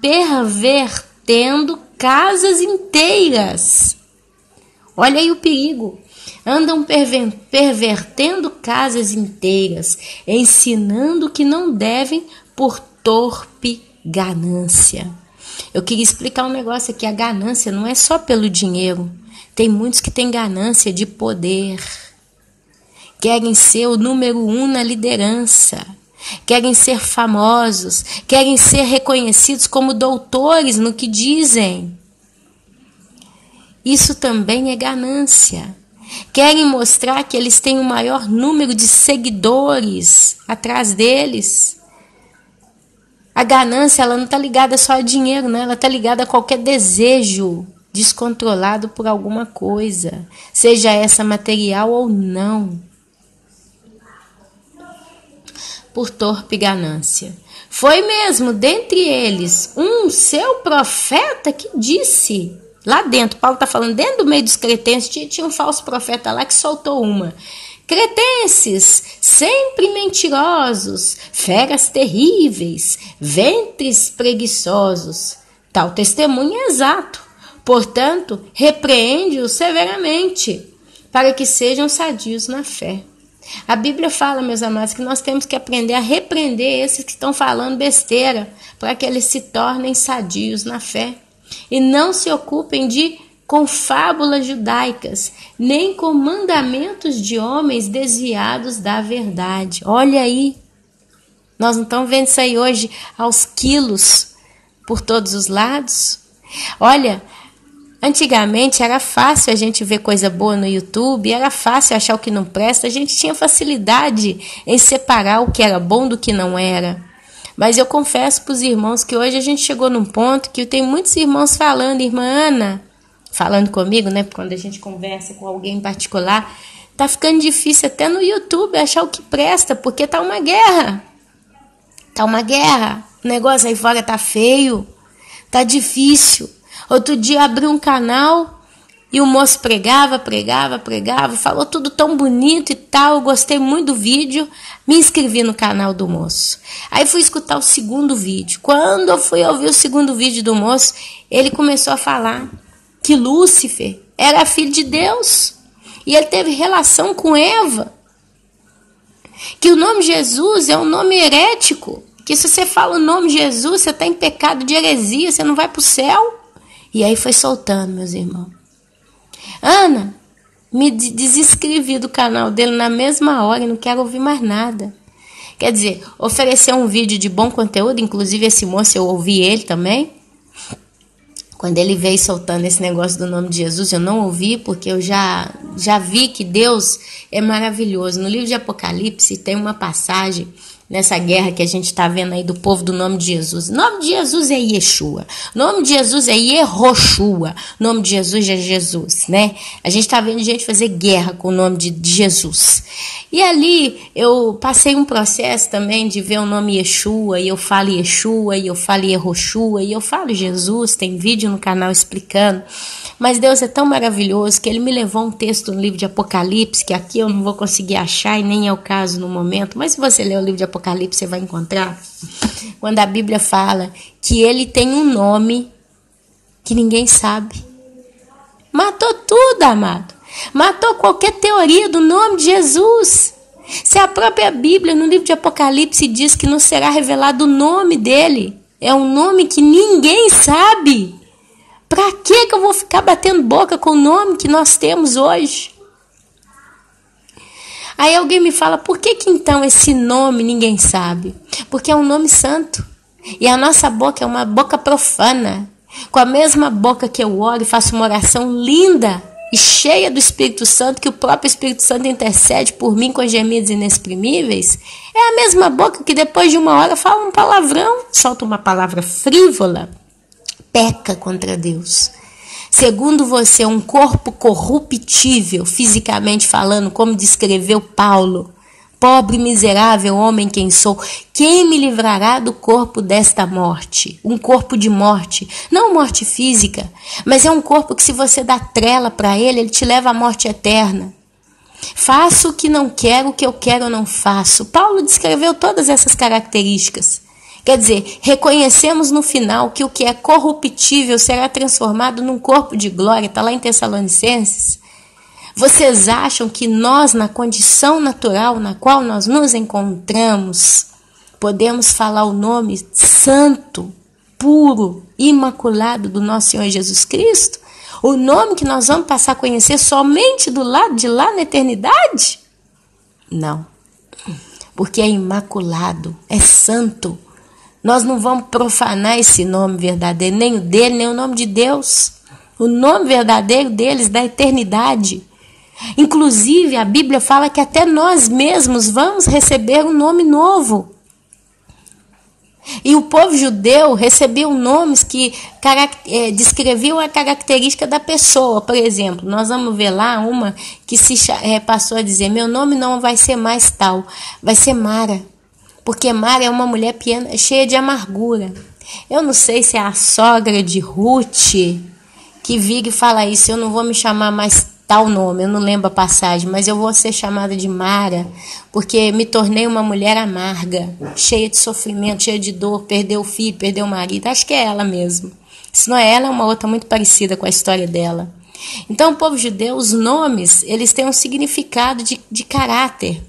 pervertendo casas inteiras. Olha aí o perigo. Andam pervertendo casas inteiras, ensinando que não devem por torpe ganância. Eu queria explicar um negócio aqui. A ganância não é só pelo dinheiro. Tem muitos que têm ganância de poder. Querem ser o número 1 na liderança. Querem ser famosos. Querem ser reconhecidos como doutores no que dizem. Isso também é ganância. Querem mostrar que eles têm o maior número de seguidores atrás deles. A ganância, ela não está ligada só a dinheiro, né? Ela está ligada a qualquer desejo descontrolado por alguma coisa, seja essa material ou não. Por torpe ganância. Foi mesmo, dentre eles, um seu profeta que disse, lá dentro, Paulo está falando, dentro do meio dos cretenses, tinha um falso profeta lá que soltou uma. Cretenses, sempre mentirosos, feras terríveis, ventres preguiçosos. Tal testemunho é exato. Portanto, repreende-o severamente. para que sejam sadios na fé. A Bíblia fala, meus amados, que nós temos que aprender a repreender esses que estão falando besteira, para que eles se tornem sadios na fé. E não se ocupem com fábulas judaicas, nem com mandamentos de homens desviados da verdade. Olha aí, nós não estamos vendo isso aí hoje aos quilos por todos os lados? Olha, antigamente era fácil a gente ver coisa boa no YouTube, era fácil achar o que não presta, a gente tinha facilidade em separar o que era bom do que não era. Mas eu confesso para os irmãos que hoje a gente chegou num ponto que tem muitos irmãos falando, irmã Ana, falando comigo, né? Quando a gente conversa com alguém em particular, tá ficando difícil até no YouTube achar o que presta, porque tá uma guerra. Tá uma guerra. O negócio aí fora tá feio, tá difícil. Outro dia abri um canal e o moço pregava, falou tudo tão bonito e tal. Eu gostei muito do vídeo, me inscrevi no canal do moço. Aí fui escutar o segundo vídeo. Quando eu fui ouvir o segundo vídeo do moço, ele começou a falar que Lúcifer era filho de Deus e ele teve relação com Eva. Que o nome Jesus é um nome herético, que se você fala o nome Jesus, você está em pecado de heresia, você não vai para o céu. E aí foi soltando, meus irmãos. Ana, me desinscrevi do canal dele na mesma hora e não quero ouvir mais nada. Quer dizer, ofereceu um vídeo de bom conteúdo, inclusive esse moço eu ouvi ele também. Quando ele veio soltando esse negócio do nome de Jesus, eu não ouvi, porque eu já vi que Deus é maravilhoso. No livro de Apocalipse tem uma passagem nessa guerra que a gente está vendo aí do povo do nome de Jesus. O nome de Jesus é Yeshua. O nome de Jesus é Yehoshua. O nome de Jesus é Jesus, né? A gente está vendo gente fazer guerra com o nome de Jesus. E ali eu passei um processo também de ver o nome Yeshua, e eu falo Yeshua, e eu falo Yehoshua, e eu falo Jesus, tem vídeo no canal explicando. Mas Deus é tão maravilhoso que ele me levou um texto no livro de Apocalipse, que aqui eu não vou conseguir achar e nem é o caso no momento, mas se você ler o livro de Apocalipse você vai encontrar, quando a Bíblia fala que ele tem um nome que ninguém sabe. Matou tudo, amado. Matou qualquer teoria do nome de Jesus. Se a própria Bíblia no livro de Apocalipse diz que não será revelado o nome dele, é um nome que ninguém sabe. Para que eu vou ficar batendo boca com o nome que nós temos hoje? Aí alguém me fala, por que então esse nome ninguém sabe? Porque é um nome santo. E a nossa boca é uma boca profana. Com a mesma boca que eu oro e faço uma oração linda e cheia do Espírito Santo, que o próprio Espírito Santo intercede por mim com gemidos inexprimíveis, é a mesma boca que depois de uma hora fala um palavrão, solta uma palavra frívola, peca contra Deus. Segundo você, um corpo corruptível, fisicamente falando, como descreveu Paulo, pobre e miserável homem quem sou, quem me livrará do corpo desta morte? Um corpo de morte, não morte física, mas é um corpo que se você dá trela para ele te leva à morte eterna. Faço o que não quero, o que eu quero eu não faço. Paulo descreveu todas essas características. Quer dizer, reconhecemos no final que o que é corruptível será transformado num corpo de glória. Está lá em Tessalonicenses. Vocês acham que nós, na condição natural na qual nós nos encontramos, podemos falar o nome santo, puro, imaculado do nosso Senhor Jesus Cristo? O nome que nós vamos passar a conhecer somente do lado de lá na eternidade? Não. Porque é imaculado, é santo. Nós não vamos profanar esse nome verdadeiro, nem o dele, nem o nome de Deus. O nome verdadeiro deles, da eternidade. Inclusive, a Bíblia fala que até nós mesmos vamos receber um nome novo. E o povo judeu recebeu nomes que descreviam a característica da pessoa. Por exemplo, nós vamos ver lá uma que passou a dizer, meu nome não vai ser mais tal, vai ser Mara. Porque Mara é uma mulher cheia de amargura. Eu não sei se é a sogra de Ruth que vira e fala isso. Eu não vou me chamar mais tal nome, eu não lembro a passagem, mas eu vou ser chamada de Mara, porque me tornei uma mulher amarga, cheia de sofrimento, cheia de dor, perdeu o filho, perdeu o marido. Acho que é ela mesmo. Se não é ela, é uma outra muito parecida com a história dela. Então, o povo judeu, os nomes, eles têm um significado de caráter.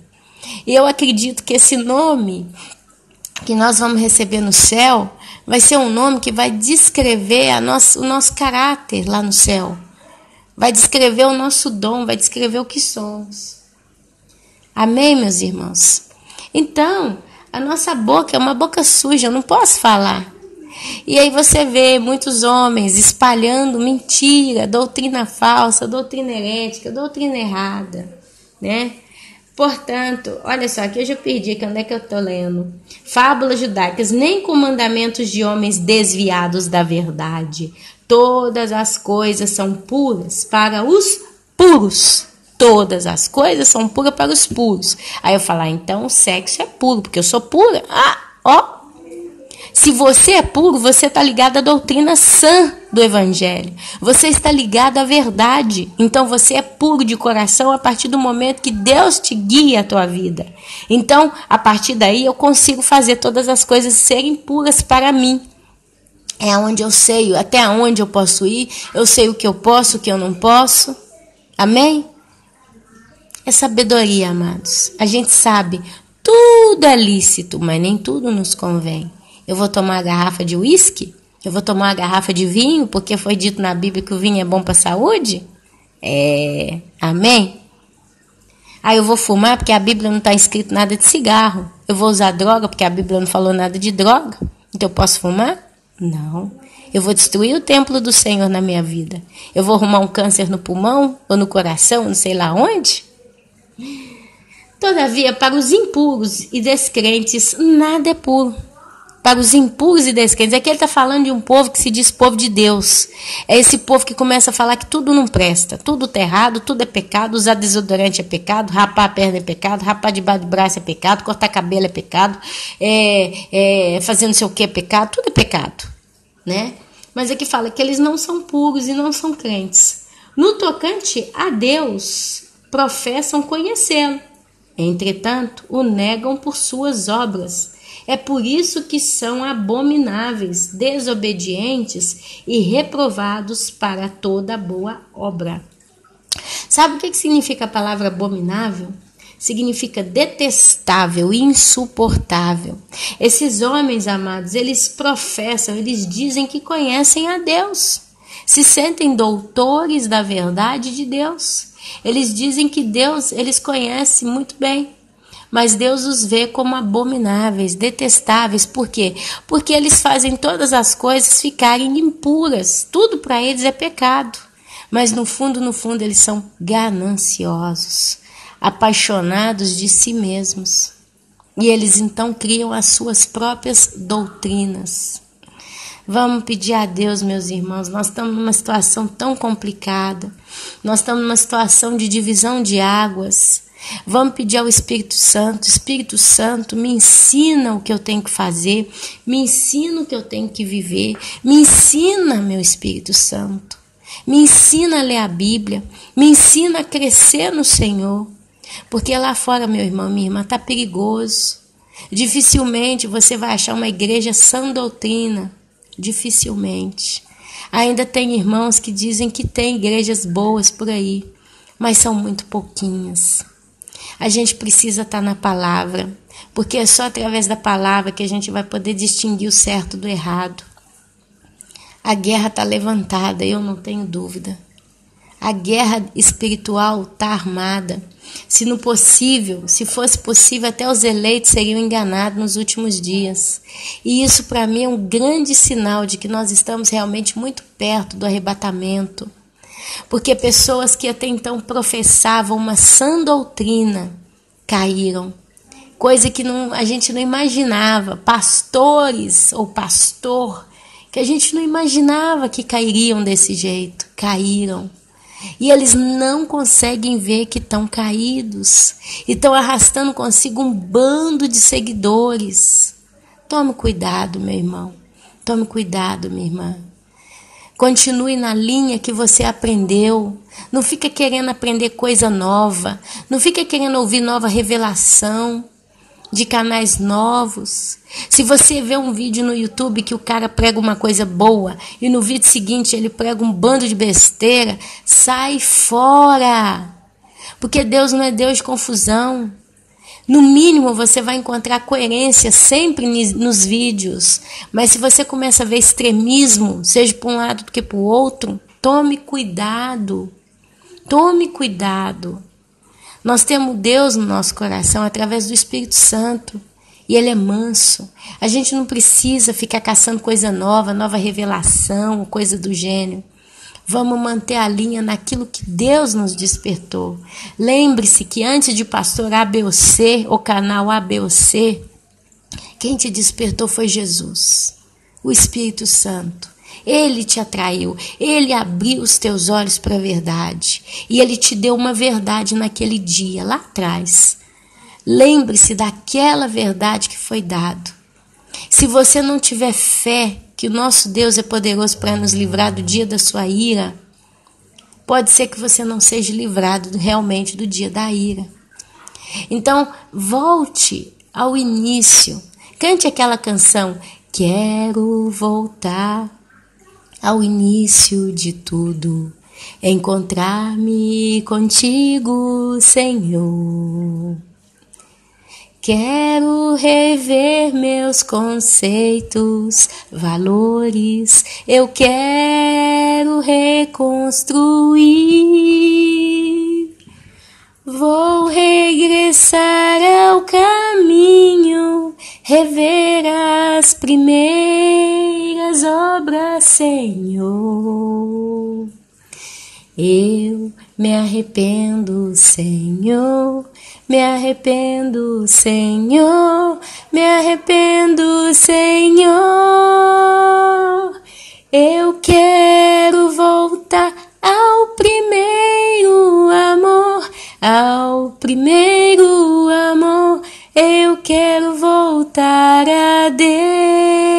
E eu acredito que esse nome que nós vamos receber no céu vai ser um nome que vai descrever o nosso caráter lá no céu. Vai descrever o nosso dom, vai descrever o que somos. Amém, meus irmãos? Então, a nossa boca é uma boca suja, eu não posso falar. E aí você vê muitos homens espalhando mentira, doutrina falsa, doutrina herética, doutrina errada, né? Portanto, olha só, aqui eu já perdi, que onde é que eu estou lendo? Fábulas judaicas, nem com mandamentos de homens desviados da verdade. Todas as coisas são puras para os puros. Todas as coisas são puras para os puros. Aí eu falo, então o sexo é puro, porque eu sou pura. Se você é puro, você está ligado à doutrina sã do Evangelho. Você está ligado à verdade. Então você é puro de coração a partir do momento que Deus te guia a tua vida. Então, a partir daí, eu consigo fazer todas as coisas serem puras para mim. É onde eu sei até onde eu posso ir. Eu sei o que eu posso, o que eu não posso. Amém? É sabedoria, amados. A gente sabe, tudo é lícito, mas nem tudo nos convém. Eu vou tomar uma garrafa de uísque? Eu vou tomar uma garrafa de vinho, porque foi dito na Bíblia que o vinho é bom para a saúde? Amém? Aí eu vou fumar porque a Bíblia não está escrito nada de cigarro. Eu vou usar droga porque a Bíblia não falou nada de droga. Então eu posso fumar? Não. Eu vou destruir o templo do Senhor na minha vida. Eu vou arrumar um câncer no pulmão ou no coração, não sei lá onde. Todavia, para os impuros e descrentes, nada é puro. Para os impuros e descrentes, aqui ele está falando de um povo que se diz povo de Deus. É esse povo que começa a falar que tudo não presta, tudo está errado, tudo é pecado, usar desodorante é pecado, rapar a perna é pecado, rapar debaixo do braço é pecado, cortar cabelo é pecado, fazer não sei o que é pecado, tudo é pecado, né? Mas aqui fala que eles não são puros e não são crentes. No tocante a Deus, professam conhecê-lo, entretanto, o negam por suas obras. É por isso que são abomináveis, desobedientes e reprovados para toda boa obra. Sabe o que significa a palavra abominável? Significa detestável, insuportável. Esses homens, amados, eles professam, eles dizem que conhecem a Deus. Se sentem doutores da verdade de Deus. Eles dizem que Deus, eles conhecem muito bem. Mas Deus os vê como abomináveis, detestáveis. Por quê? Porque eles fazem todas as coisas ficarem impuras. Tudo para eles é pecado. Mas no fundo, eles são gananciosos, apaixonados de si mesmos. E eles então criam as suas próprias doutrinas. Vamos pedir a Deus, meus irmãos, nós estamos numa situação tão complicada. Nós estamos numa situação de divisão de águas. Vamos pedir ao Espírito Santo, me ensina o que eu tenho que fazer, me ensina o que eu tenho que viver, me ensina, meu Espírito Santo, me ensina a ler a Bíblia, me ensina a crescer no Senhor, porque lá fora, meu irmão, minha irmã, está perigoso. Dificilmente você vai achar uma igreja sã doutrina, dificilmente. Ainda tem irmãos que dizem que tem igrejas boas por aí, mas são muito pouquinhas. A gente precisa estar na palavra, porque é só através da palavra que a gente vai poder distinguir o certo do errado. A guerra está levantada, eu não tenho dúvida. A guerra espiritual está armada. Se fosse possível, até os eleitos seriam enganados nos últimos dias. E isso para mim é um grande sinal de que nós estamos realmente muito perto do arrebatamento. Porque pessoas que até então professavam uma sã doutrina caíram. Coisa que a gente não imaginava. Pastores ou pastor que a gente não imaginava que cairiam desse jeito. Caíram. E eles não conseguem ver que estão caídos. E estão arrastando consigo um bando de seguidores. Tome cuidado, meu irmão. Tome cuidado, minha irmã. Continue na linha que você aprendeu. Não fica querendo aprender coisa nova. Não fica querendo ouvir nova revelação. de canais novos. Se você vê um vídeo no YouTube que o cara prega uma coisa boa e no vídeo seguinte ele prega um bando de besteira, sai fora. Porque Deus não é Deus de confusão. No mínimo você vai encontrar coerência sempre nos vídeos. Mas se você começa a ver extremismo, seja para um lado do que para o outro, tome cuidado. Tome cuidado. Nós temos Deus no nosso coração através do Espírito Santo. E Ele é manso. A gente não precisa ficar caçando coisa nova, nova revelação, coisa do gênero. Vamos manter a linha naquilo que Deus nos despertou. Lembre-se que antes de pastor A, B ou C, o canal A, B ou C, quem te despertou foi Jesus, o Espírito Santo. Ele te atraiu, Ele abriu os teus olhos para a verdade. E Ele te deu uma verdade naquele dia, lá atrás. Lembre-se daquela verdade que foi dada. Se você não tiver fé que o nosso Deus é poderoso para nos livrar do dia da sua ira, pode ser que você não seja livrado realmente do dia da ira. Então, volte ao início. Cante aquela canção, quero voltar ao início de tudo, encontrar-me contigo, Senhor. Quero rever meus conceitos, valores, eu quero reconstruir. Vou regressar ao caminho, rever as primeiras obras, Senhor. Eu me arrependo, Senhor, me arrependo, Senhor, me arrependo, Senhor. Eu quero voltar ao primeiro amor, ao primeiro amor. Eu quero voltar a Deus.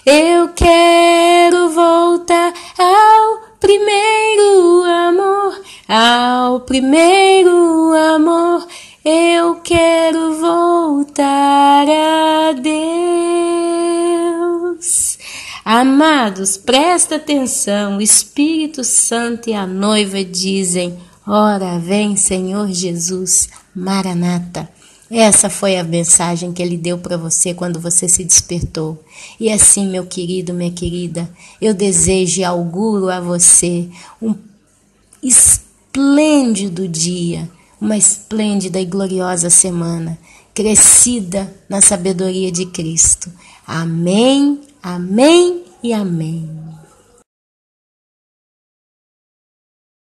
Eu quero voltar ao primeiro amor, ao primeiro amor, eu quero voltar a Deus. Amados, presta atenção, o Espírito Santo e a noiva dizem, ora vem Senhor Jesus, Maranata. Essa foi a mensagem que Ele deu para você quando você se despertou. E assim, meu querido, minha querida, eu desejo e auguro a você um esplêndido dia, uma esplêndida e gloriosa semana, crescida na sabedoria de Cristo. Amém, amém e amém.